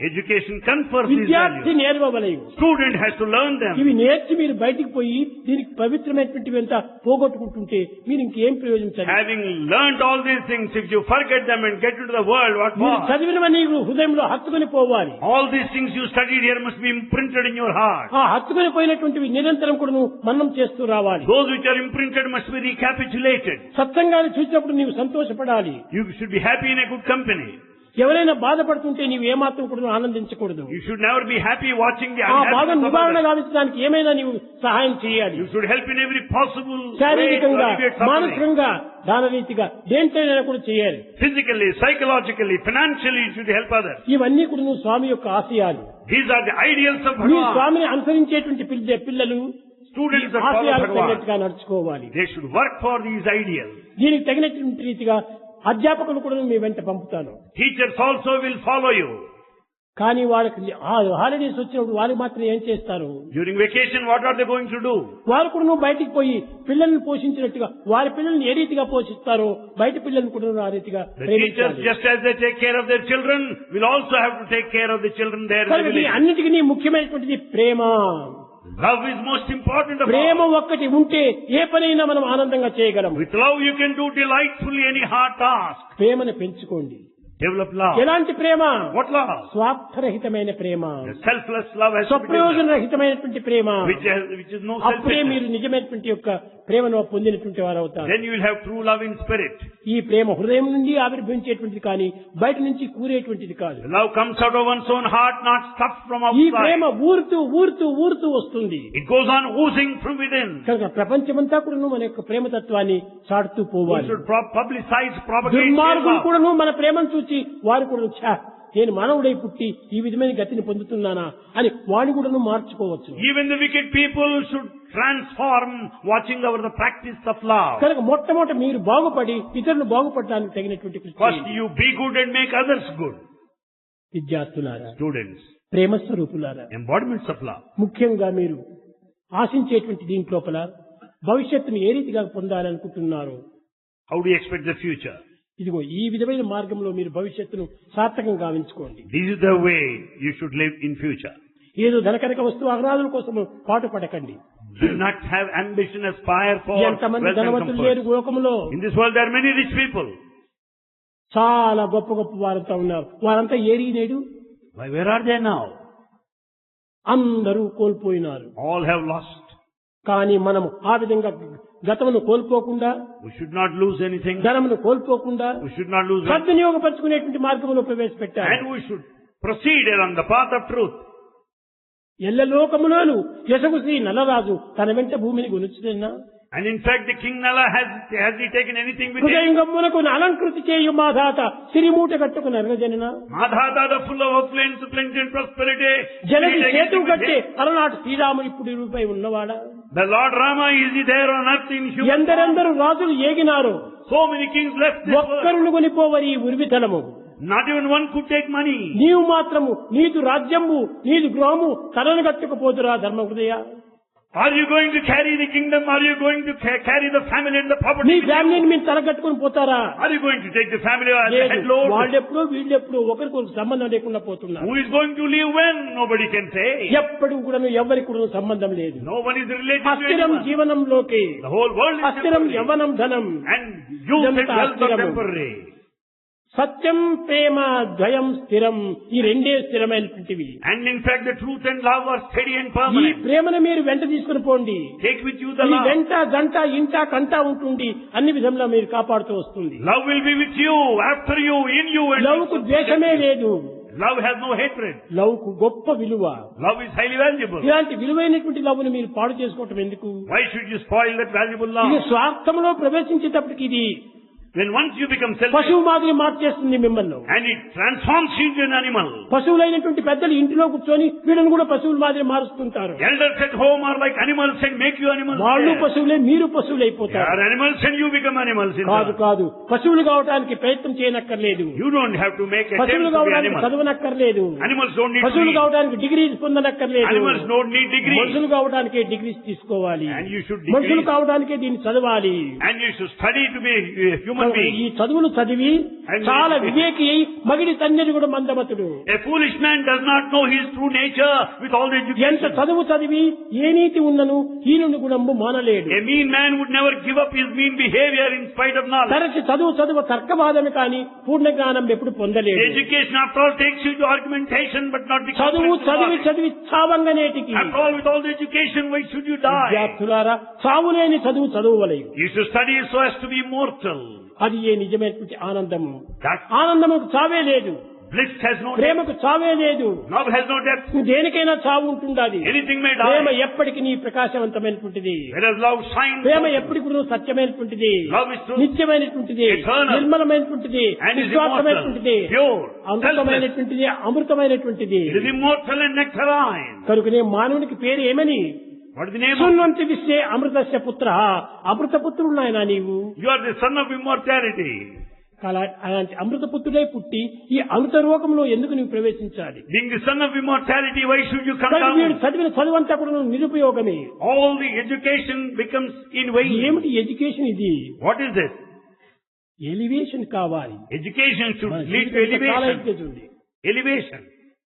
education confers these విద్యార్థి values. నేర్వవలయు. Student has to learn them. ఇవి నేర్చి మీరు బయటికి పోయి దీనికి పవిత్రమైనటువంటివి అంతా పోగొట్టుకుంటుంటే మీరు ఇంకేం ప్రయోజనం చదివి? Having learned all these things, if you forget them and get into the world, what మీరు for? చదివినవన్నీ హృదయంలో హత్తుకొని పోవాలి. All these things you studied here must be imprinted in your heart. ఆ హత్తుకొని పోయినటువంటివి నిరంతరం కూడా నువ్వు మననం చేస్తూ రావాలి. Those which are imprinted must be recapitulated. సత్సంగాన్ని చూసినప్పుడు నీవు సంతోషపడాలి. You should be happy in a good company. ఎవరైనా బాధపడుతుంటే నీవు ఏమాత్రం కూడా ఆనందించకూడదు. You should never be happy watching the ఆ బాధ unhappiness of నివారణ others. గావించడానికి ఏమైనా నీవు సహాయం చేయాలి. You should help in every possible way to శారీరకంగా, alleviate suffering. మానసికంగా, దాన రీతిగా దేంతైనా కూడా చేయాలి. Physically, psychologically, financially, you should help others. ఇవన్నీ కూడా నువ్వు స్వామి యొక్క ఆశయాలు. These are the ideals of నీ Bhagavan. స్వామిని అనుసరించేటువంటి పిల్లలు Students that follow ఆశయాలకు Bhagavan, తగినట్టుగా నడుచుకోవాలి. they should work for these ideals. దీనికి తగినటువంటి రీతిగా అధ్యాపకులు కూడా మీ వెంట పంపుతాను. Teachers also will follow you. కానీ వాళ్ళకి హాలిడేస్ వచ్చినప్పుడు వాళ్ళు మాత్రం ఏం చేస్తారు? During vacation, what are they going to do? వారు కూడా నువ్వు బయటికి పోయి పిల్లల్ని పోషించినట్టుగా వారి పిల్లల్ని ఏ రీతిగా పోషిస్తారో బయట పిల్లల్ని కూడా ఆ రీతిగా The teachers, ప్రేమించాలి. just as they take care of their children, will also have to take care of the children there in the కనుక ఈ village. అన్నిటికీ ముఖ్యమైనటువంటిది ప్రేమ. Love is most important of Prema all. ఒక్కటి ఉంటే ఏ పనైనా మనం ఆనందంగా చేయగలము. With love, you can do delightfully any hard task. ప్రేమను పెంచుకోండి. Develop love. ఎలాంటి ప్రేమ? What love? స్వార్థరహితమైన Prema, The selfless love has to be స్వప్రయోజన developed, రహితమైనటువంటి Prema. which is no అప్పుడే మీరు selfishness. నిజమైనటువంటి యొక్క ప్రేమను పొందినటువంటి వారు అవుతారు. Then you will have true love in spirit. ఈ ప్రేమ హృదయం నుండి ఆవిర్భవించేటువంటిది కానీ బయట నుంచి కూరేటువంటిది కాదు. The love comes out of one's own heart, not stuffed from ఈ ప్రేమ outside. ఊరుతూ ఊరుతూ ఊరుతూ వస్తుంది. It goes on oozing from within. కనుక ప్రపంచమంతా కూడా మన యొక్క ప్రేమతత్వాన్ని చాటుతూ We పోవాలి. should publicize, propagate their దుర్మార్గులు love. కూడాను మన ప్రేమను చూసి వారు కూడా ఛా, నేను మానవుడై పుట్టి ఈ విధమైన గతిని పొందుతున్నానా అని వాడిని కూడాను మార్చుకోవచ్చు. Even the wicked people should transform watching over the practice of love. కనుక మొట్టమొదట మీరు బాగుపడి ఇతరులు బాగుపడడానికి తగినటువంటి కృషి First చేయండి. you be good and make others good. విద్యార్థులారా, Students, ప్రేమస్వరూపులారా, embodiments of love. ముఖ్యంగా మీరు ఆశించేటువంటి దీంట్లోపల భవిష్యత్తును ఏ రీతిగా పొందాలనుకుంటున్నారు? How do you expect the future? ఇదిగో ఈ విధమైన మార్గంలో మీరు భవిష్యత్తును సార్థకంగా గావించుకోండి. This is the way you should live in future. ఏదో ధనకనక వస్తు అగ్రాదుల కోసం పాటు పడకండి. Do not have ambition, aspire for ఎంతమంది wealth and ధనవంతులు లేరు comfort. లోకంలో. In this world there are many rich people. చాలా గొప్ప గొప్ప వారంతా ఉన్నారు. వారంతా ఏరి నేడు Why, where are they now? అందరూ కోల్పోయినారు. All have lost. కానీ మనము ఆ విధంగా గతమును కోల్పోకుండా, We should not lose anything. ధనమును కోల్పోకుండా We should not lose anything. సద్వినియోగపరుచుకునేటువంటి మార్గంలో ప్రవేశపెట్టారు. And we should proceed along the path of truth. ఎల్ల లోకములోను యశగుశ్రీ నల్లరాజు తన వెంట భూమిని గొలుచుతున్నా And in fact, the King Nala has he taken anything with him? హృదయంగమ్మునకు అలంకృతి చేయు మాధాత సిరిమూట కట్టుకు నరగజన Madhata, the full of affluence, plenty and prosperity. జలది Did he take చేతు anything with కట్టే him? అలనాటి శ్రీరాముడు ఇప్పుడు రూపై ఉన్నవాడా? The Lord Rama, is he there on earth in human form? ఎందరెందరూ రాజులు ఏగినారు, So many kings left this world. ఒక్కరును కొనిపోవరి ఈ ఉరివితనము. Not even one could take money. నీవు మాత్రము నీదు రాజ్యము నీదు గృహము తనను కట్టుకుపోతురా ధర్మ హృదయ. Are you going to carry the kingdom? Are you going to carry the family and the నీ property? with you? ఫ్యామిలీని మీరు తలకట్టుకుని పోతారా? Are you going to take the family as a లేదు. head load? వాళ్ళెప్పుడు వీళ్ళెప్పుడు ఒకరికొకరు సంబంధం లేకుండా పోతున్నారు. Who is going to leave when? Nobody can say. ఎప్పుడు కూడా ఎవరికి కూడా సంబంధం లేదు. No one is related to అస్థిరం anyone. జీవనంలోకి The whole world is అస్థిరం temporary. యవ్వనం ధనం. And youth and ఇదంతా wealth are అస్థిరము. temporary. సత్యం ప్రేమ ద్వయం స్థిరం, ఈ రెండే స్థిరమైనటువంటివి. And in fact, the truth and love are steady and ఈ permanent. ప్రేమను మీరు వెంట తీసుకుని పోండి. Take with you the ఈ love. వెంట గంట ఇంట కంట ఉంటుంది, అన్ని విధంగా మీరు కాపాడుతూ వస్తుంది. Love will be with you, after you, in you. And లవ్కు ద్వేషమే లేదు. love has no hatred. లవ్కు గొప్ప విలువ. Love is highly valuable. ఇలాంటి విలువైనటువంటి లవ్ను మీరు పాడు చేసుకోవటం ఎందుకు? Why should you spoil that valuable ఇది love? స్వార్థంలో ప్రవేశించేటప్పటికి ఇది When once you become selfish, పశువు మాదిరి మార్చేస్తుంది మిమ్మల్ని. and it transforms you into an animal. పశువులైనటువంటి పెద్దలు ఇంటిలో కూర్చొని వీళ్ళని కూడా పశువుల మాదిరి మారుస్తుంటారు. Elders at home are like animals and make you animals. వాళ్ళు there. పశువులే, మీరు They పశువులైపోతారు. are animals and you become animals. In కాదు turn. కాదు, పశువులు కావడానికి ప్రయత్నం చేయనక్కర్లేదు. You don't have to make పశువులు attempts to be కావడానికి animals. చదవనక్కర్లేదు. Animals don't need to పశువులు read. కావడానికి డిగ్రీస్ పొందనక్కర్లేదు. Animals don't need degrees. మనుషులు కావడానికే డిగ్రీస్ తీసుకోవాలి. And you should మనుషులు degrees. కావడానికే దీన్ని చదవాలి. And you should study to be a human ఈ being. చదువులు చదివి చాలా వివేకి అయి మగిడి తన్యడు కూడా మందమతుడు. A foolish man does not know his true nature with all the ఎంత education. చదువు చదివి ఏ నీతి ఉన్నను హీనుని గుణంబు మానలేడు. A mean man would never give up his mean behavior in spite of knowledge. తరచి చదువు తర్కవాదమే కానీ పూర్ణ జ్ఞానం ఎప్పుడు పొందలేడు. Education after all takes you to argumentation but not the చదువు conference of knowledge. చదివి చావంగనేటికి. After all, with all the education, why should you die? విద్యార్థులారా, చావులేని చదువువలేవు. You should study so as to be immortal. అది ఏ నిజమైనటువంటి ఆనందము. That ఆనందముకు చావే లేదు. bliss has no depth. ప్రేమకు చావే లేదు. Love has no depth. దేనికైనా చావు ఉంటుండాలి. Anything may ప్రేమ die. ఎప్పటికీ నీ ప్రకాశవంతమైనటువంటిది. Whereas love shines. ప్రేమ ఎప్పటికి కూడా సత్యమైనటువంటిది, Love is true. నిత్యమైనటువంటిది, Eternal. నిర్మలమైనటువంటిది, And is immortal. నిస్వార్థమైనటువంటిది, Pure. Selfless. అమృతమైనటువంటిది, అమృతమైనటువంటిది. It is immortal and nectarine. కనుకనే మానవునికి పేరు ఏమని? What is the name of? సున్వంతి విశ్వే అమృతస్య పుత్ర. అమృతపుత్రుడు నాయన నీవు. You are the son of immortality. అలాంటి అమృతపుత్రుడై పుట్టి ఈ అమృత లోకంలో ఎందుకు నీవు ప్రవేశించాలి? Being the son of immortality, why should you come కానీ వీడు down? చదివిన చదువంతా కూడా నిరుపయోగమే. All the education becomes in vain. ఏమిటి ఎడ్యుకేషన్ ఇది? What is this? ఎలివేషన్ కావాలి. Education should మన lead to జీవితం చాలా elevation. ఎదుగుతుంది. Elevation.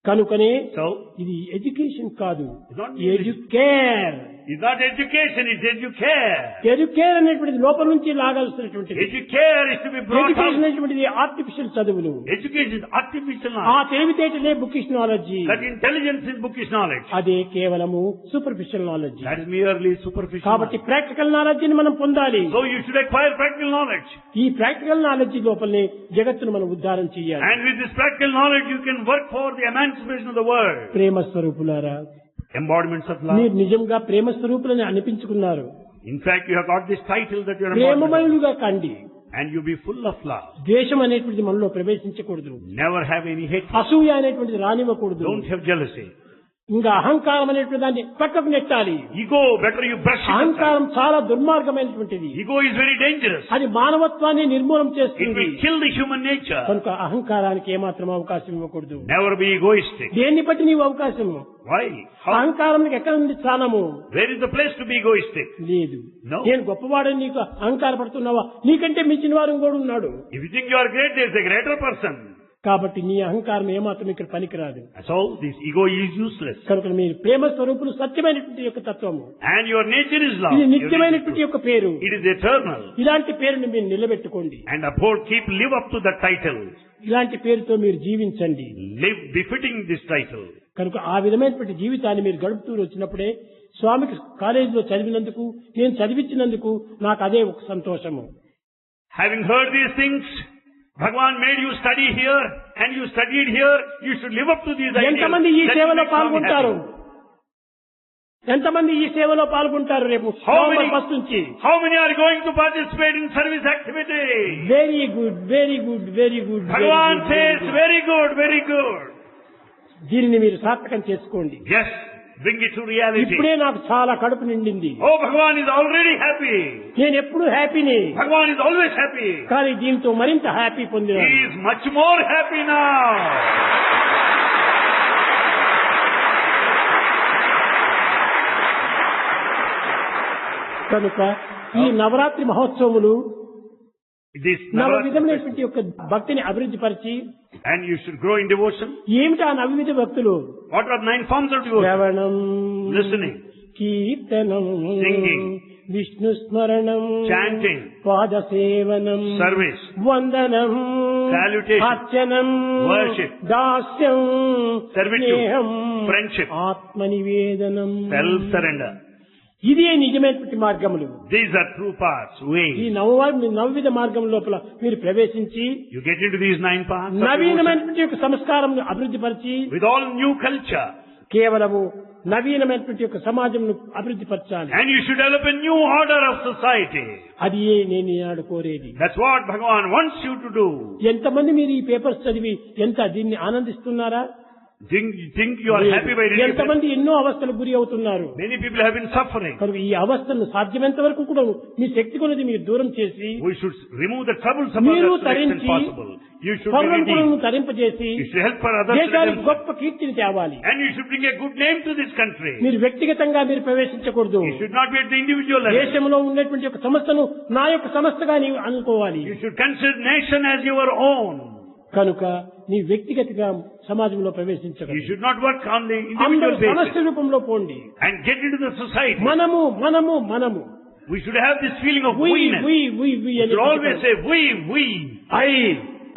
కనుకనే So, ఇది ఎడ్యుకేషన్ కాదు, It's not educare. it's not education, it's educare. Educare అనేటువంటిది లోపల నుంచి లాగాల్సినటువంటిది. Educare is to be brought education out. అనేటువంటిది ఆర్టిఫిషియల్ చదువులు. Education is artificial ఆ knowledge. తెలివితేటలే bookish knowledge. That intelligence is bookish knowledge. అదే కేవలము superficial knowledge. That is merely superficial కాబట్టి knowledge. ప్రాక్టికల్ నాలెడ్జ్ ని మనం పొందాలి. So you should acquire practical knowledge. ఈ ప్రాక్టికల్ నాలెడ్జ్ లోపలనే జగత్తును మనం ఉద్ధారం చేయాలి. And with this practical knowledge you can work for the emancipation of the world. ప్రేమ స్వరూపులారా, Embodiments of love. మీరు నిజంగా ప్రేమ స్వరూపులని అనిపించుకున్నారు. In fact, you have got this title that you are embodiment. ప్రేమమయులుగా కండి. And you be full of love. ద్వేషం అనేటువంటిది మనలో ప్రవేశించకూడదు. Never have any hate. అసూయ అనేటువంటిది రానివ్వకూడదు. Don't have jealousy. ఇంకా అహంకారం అనేటువంటి దాన్ని పక్కకు నెట్టాలి. Ego, better you brush it aside. అహంకారం చాలా దుర్మార్గమైనటువంటిది. Ego is very dangerous. అది మానవత్వాన్ని నిర్మూలం It చేస్తుంది. will kill the human nature. కనుక అహంకారానికి ఏమాత్రం అవకాశం ఇవ్వకూడదు. Never be egoistic. దేన్ని బట్టి నీవు అవకాశము? Why? How? అహంకారానికి ఎక్కడ ఉంది స్థానము? Where is the place to be egoistic? లేదు. No. నేను గొప్పవాడని నీకు అహంకారపడుతున్నావా? నీకంటే మించిన వారు ఇంకోడు ఉన్నాడు. If you think you are great, there is a greater person. కాబట్టి నీ అహంకారం ఏమాత్రం ఇక్కడ పనికిరాదు. So this ego is useless. కనుక మీరు ప్రేమ స్వరూపులు సత్యమైనటువంటి యొక్క తత్వము. And your nature is love. ఇది Your నిత్యమైనటువంటి nature యొక్క పేరు. is- It is eternal. ఇలాంటి పేరుని మీరు నిలబెట్టుకోండి. And uphold, live up to that title. ఇలాంటి పేరుతో మీరు జీవించండి. Live befitting this title. కనుక ఆ విధమైనటువంటి జీవితాన్ని మీరు గడుపుతూ వచ్చినప్పుడే స్వామికి కాలేజీలో చదివినందుకు, నేను చదివించినందుకు నాకు అదే ఒక సంతోషము. Having heard these things, Bhagavan made you study here and you studied here. You should live up to these ideals. ఎంతమంది ఈ That will సేవలో make Swami పాల్గొంటారు? happy. ఎంతమంది ఈ సేవలో పాల్గొంటారు రేపు నవంబర్ 1 నుంచి? How many are going to participate in service activity? Very good, very good, very good. Bhagavan says, very good, very good. దీనిని మీరు సార్థకం చేసుకోండి. Yes, bring it to reality. ఇప్పుడే నాకు చాలా కడుపు నిండింది. Oh, Bhagavan is already happy. నేను ఎప్పుడు హ్యాపీని, Bhagavan is always happy. కానీ దీంతో మరింత హ్యాపీ He పొందినాను. is much more happy now. కనుక ఈ నవరాత్రి మహోత్సవములు This నవ Navaratri విధమైనటువంటి యొక్క భక్తిని అభివృద్ధి పరిచి, and you should grow in devotion. ఏమిటి ఆ నవవిధ భక్తులు? What are 9 forms of devotion? శ్రవణం, Listening, కీర్తనం, Singing, విష్ణు స్మరణం, chanting, పాదసేవనం, service, వందనం, salutation, అర్చనం, worship, దాస్యం, servitude, స్నేహం, friendship, ఆత్మనివేదనం. self-surrender. ఇదే నిజమైనటువంటి మార్గములు. These are true paths, ఈ ways. నవవిధ మార్గం లోపల మీరు ప్రవేశించి You get into these 9 paths of devotion నవీనమైనటువంటి యొక్క సంస్కారం అభివృద్ధి పరిచి with all new culture. కేవలము నవీనమైనటువంటి యొక్క సమాజం అభివృద్ధి పరచాలి. And you should develop a new order of society. అది నేను ఈనాడు కోరేది. That's what Bhagavan wants you to do. ఎంతమంది మీరు ఈ పేపర్స్ చదివి ఎంత దీన్ని ఆనందిస్తున్నారా? Think you are happy by reading. ఎంతమంది ఎన్నో అవస్థలకు గురి అవుతున్నారు. Many people have been suffering. కనుక ఈ అవస్థను సాధ్యమైనంత వరకు కూడా మీ శక్తి కొలది మీరు దూరం చేసి We should remove the troubles of మీరు others to the extent తరించి possible. You should be పరులను redeemed. తరింపజేసి You should help for others to దేశానికి themselves. గొప్ప కీర్తిని తేవాలి. And you should bring a good name to this country. మీరు వ్యక్తిగతంగా మీరు ప్రవేశించకూడదు. You should not be at the individual level. దేశంలో ఉన్నటువంటి యొక్క సమస్యను నా యొక్క సమస్యగా నీవు అనుకోవాలి. You should consider nation as your own. కనుక నీ వ్యక్తిగతంగా సమాజంలో ప్రవేశించగలరు. You should not work on the individual అందరూ basis. సమస్య రూపంలో పోండి. And get into the society. మనము మనము మనము. We should have this feeling of we we-ness. we We should always say we, I.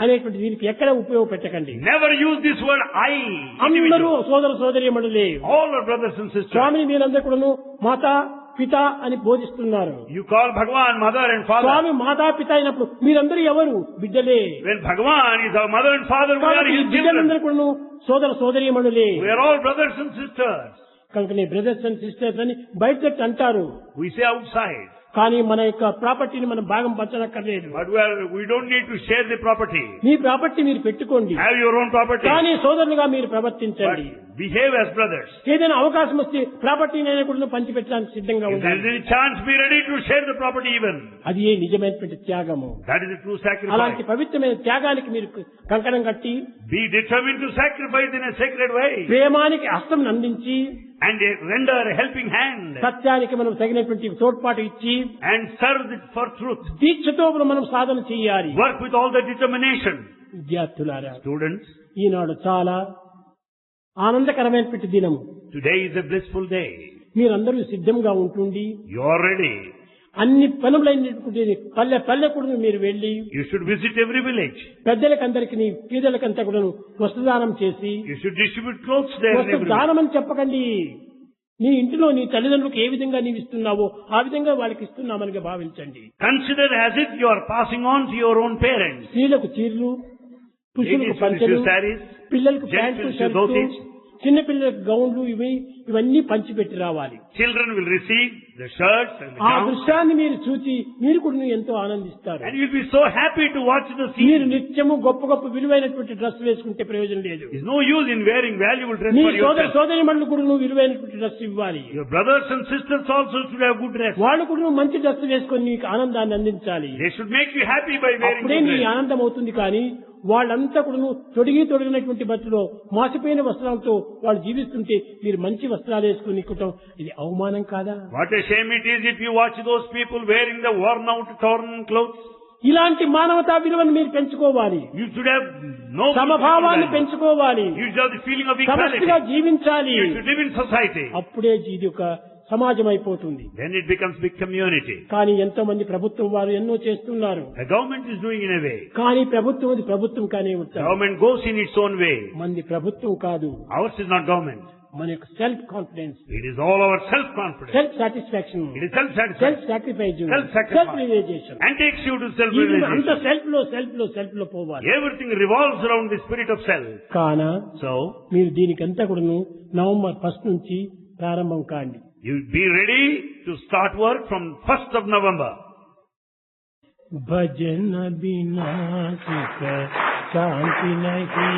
అనేటువంటి దీనికి ఎక్కడ ఉపయోగపెట్టకండి. Never use this word I. అందరూ Individual. సోదర సోదరీమణులే. All our brothers and sisters. స్వామిని మీరందరూ కూడాను మాతా పిత అని బోధిస్తున్నారు. You call Bhagavan mother and father. స్వామి మాతా పిత అయినప్పుడు మీరందరూ ఎవరు? బిడ్డలే. When Bhagavan is our mother and father, we are his children. బిడ్డలందరూ కూడాను సోదర సోదరీమణులే. We are all brothers and sisters. కనుక నీ బ్రదర్స్ అండ్ సిస్టర్స్ అని బయట అంటారు. We say outside. కానీ మన యొక్క ప్రాపర్టీని మనం భాగం పంచనక్కర్లేదు. But we don't need to share the property. Me property మీరు పెట్టుకోండి. Have your own property. కానీ సోదరులుగా మీరు ప్రవర్తించండి. But behave as brothers. ఏదైనా అవకాశం వస్తే ప్రాపర్టీని అయినా కూడా పంచిపెట్టడానికి సిద్ధంగా If there is ఉండాలి. any chance, be ready to share the property even. అది ఏ నిజమైనటువంటి త్యాగము. That is the true అలాంటి sacrifice. పవిత్రమైన త్యాగానికి మీరు కంకణం కట్టి Be determined to sacrifice in a sacred way. ప్రేమానికి హస్తం అందించి And render a helping hand. సత్యానికి మనం తగినటువంటి తోడ్పాటు ఇచ్చి And serve for truth. దీక్షతో మనం సాధన చేయాలి. Work with all the determination. విద్యార్థులారా, Students, ఈనాడు చాలా ఆనందకరమైనటువంటి దినము. today is a blissful day. మీరందరూ సిద్ధంగా ఉంటుండి You are ready. అన్ని పనులైనటువంటి పల్లె పల్లె కూడా మీరు వెళ్లి You should visit every village. పెద్దలకందరికి పేదలకంతా కూడా వస్త్రదానం చేసి You should distribute clothes there. in every village. దానం అని చెప్పకండి. నీ ఇంటిలో నీ తల్లిదండ్రులకు ఏ విధంగా నీవు ఇస్తున్నావో ఆ విధంగా వాళ్ళకి ఇస్తున్నామని భావించండి. Consider as if you are passing on to your own parents. స్త్రీలకు చీరలు, పురుషులకు Ladies will పంచెలు, receive sarees, పిల్లలకు gents ప్యాంట్లు, will receive షర్ట్లు, dhotis. చిన్న పిల్లలకు గౌన్లు ఇవన్నీ పంచిపెట్టి రావాలి. Children will receive the shirts and the ఆ gowns. దృశ్యాన్ని మీరు చూసి మీరు కూడా ఎంతో ఆనందిస్తారు. And you'll be so happy to watch the మీరు scene. నిత్యము గొప్ప గొప్ప విలువైనటువంటి డ్రెస్ వేసుకుంటే ప్రయోజనం లేదు. There's no use in wearing valuable dress me for సోదర yourself. సోదరీమణులు కూడా విలువైనటువంటి డ్రెస్ ఇవ్వాలి. Your brothers and sisters also should have good dress. వాళ్ళు కూడా మంచి డ్రెస్ వేసుకొని నీకు ఆనందాన్ని అందించాలి. They should make you happy by wearing అప్పుడే good నీ dress. ఆనందం అవుతుంది. కానీ వాళ్ళంతా కూడా తొడిగినటువంటి బట్టలో మాసిపోయిన వస్త్రాలతో వాళ్ళు జీవిస్తుంటే మీరు మంచి వస్త్రాలు వేసుకుని నిక్కటం ఇది అవమానం కాదా? What a shame it is if you watch those people wearing the worn out, torn clothes. ఇలాంటి మానవతా విలువను మీరు పెంచుకోవాలి. You should have no సమభావాన్ని పెంచుకోవాలి. You should have the feeling of equality. సమష్టిగా జీవించాలి. You should live in society. అప్పుడే ఇది ఒక సమాజం అయిపోతుంది. Then it becomes big community. కానీ ఎంతో మంది ప్రభుత్వం వారు ఎన్నో చేస్తున్నారు. The government is doing in a way. కానీ ప్రభుత్వం అది ప్రభుత్వం కానే ఉంటారు. Government goes in its own way. మంది ప్రభుత్వం కాదు. Ours is not government. మన యొక్క self confidence, It is all our self-confidence. Self satisfaction, It is self self-satisfaction. Sacrifice, Self-sacrifice. Self realisation. And takes you to అంత self-realization. Self లో పోవాలి. Everything revolves around the spirit of self. కాన So, మీరు దీనికంతా కూడాను November 1 నుంచి ప్రారంభం కాండి. you be ready to start work from 1st of November. భజన బినా సుఖ శాంతి నహీ,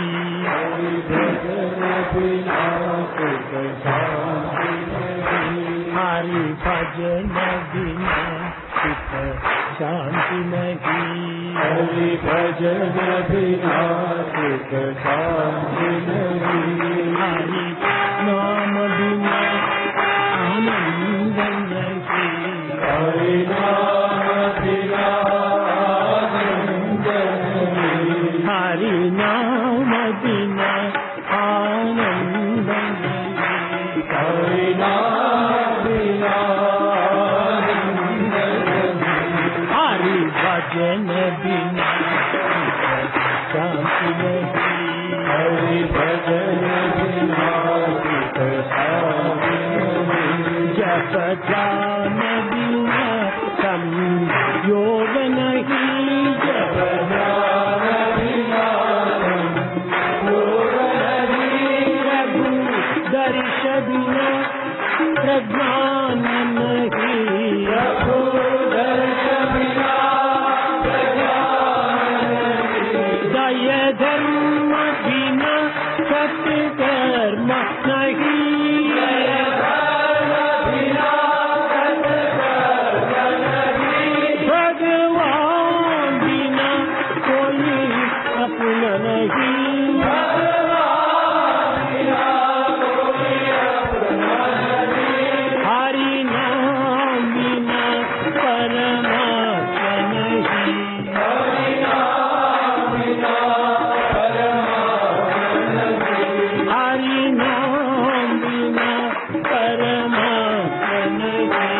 హరి భజన బినా సుఖ శాంతి నహీ, हरि भजन बिना सुख शांति नहीं, హరి నామ బినా ఆనంద నహీ, हरि नाम बिना आनंद नहीं, హరి నామ బినా ఆనంద నహీ, हरि नाम बिना आनंद नहीं, हरि भजन बिना शांति नहीं, हरि भजन बिना सुख शांति नहीं, जप ध्यान बिना संयोग नहीं, जप ज्ञान बिना रघु दर्श बिना प्रज्ञान नहीं, प्रभु दर्श बिना दय धर्म बिना सत्कर्म नहीं, भगवान बिना कोई अपना नहीं, हरि नाम बिना परमात्मा नहीं, हरि नाम बिना परमात्मा नहीं।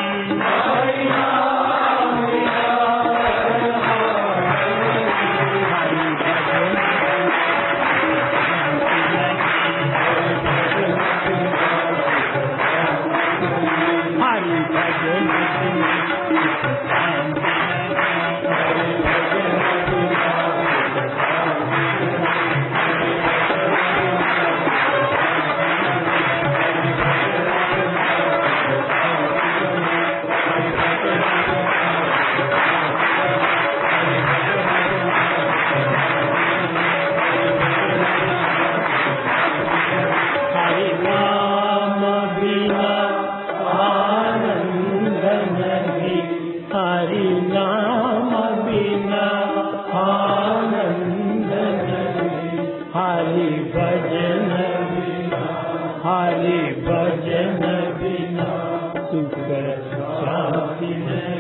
हरि भजन हरि नाम बिना आनंद नहीं, हरि नाम बिना आनंद नहीं, हरि भजन बिना सुख शांति नहीं।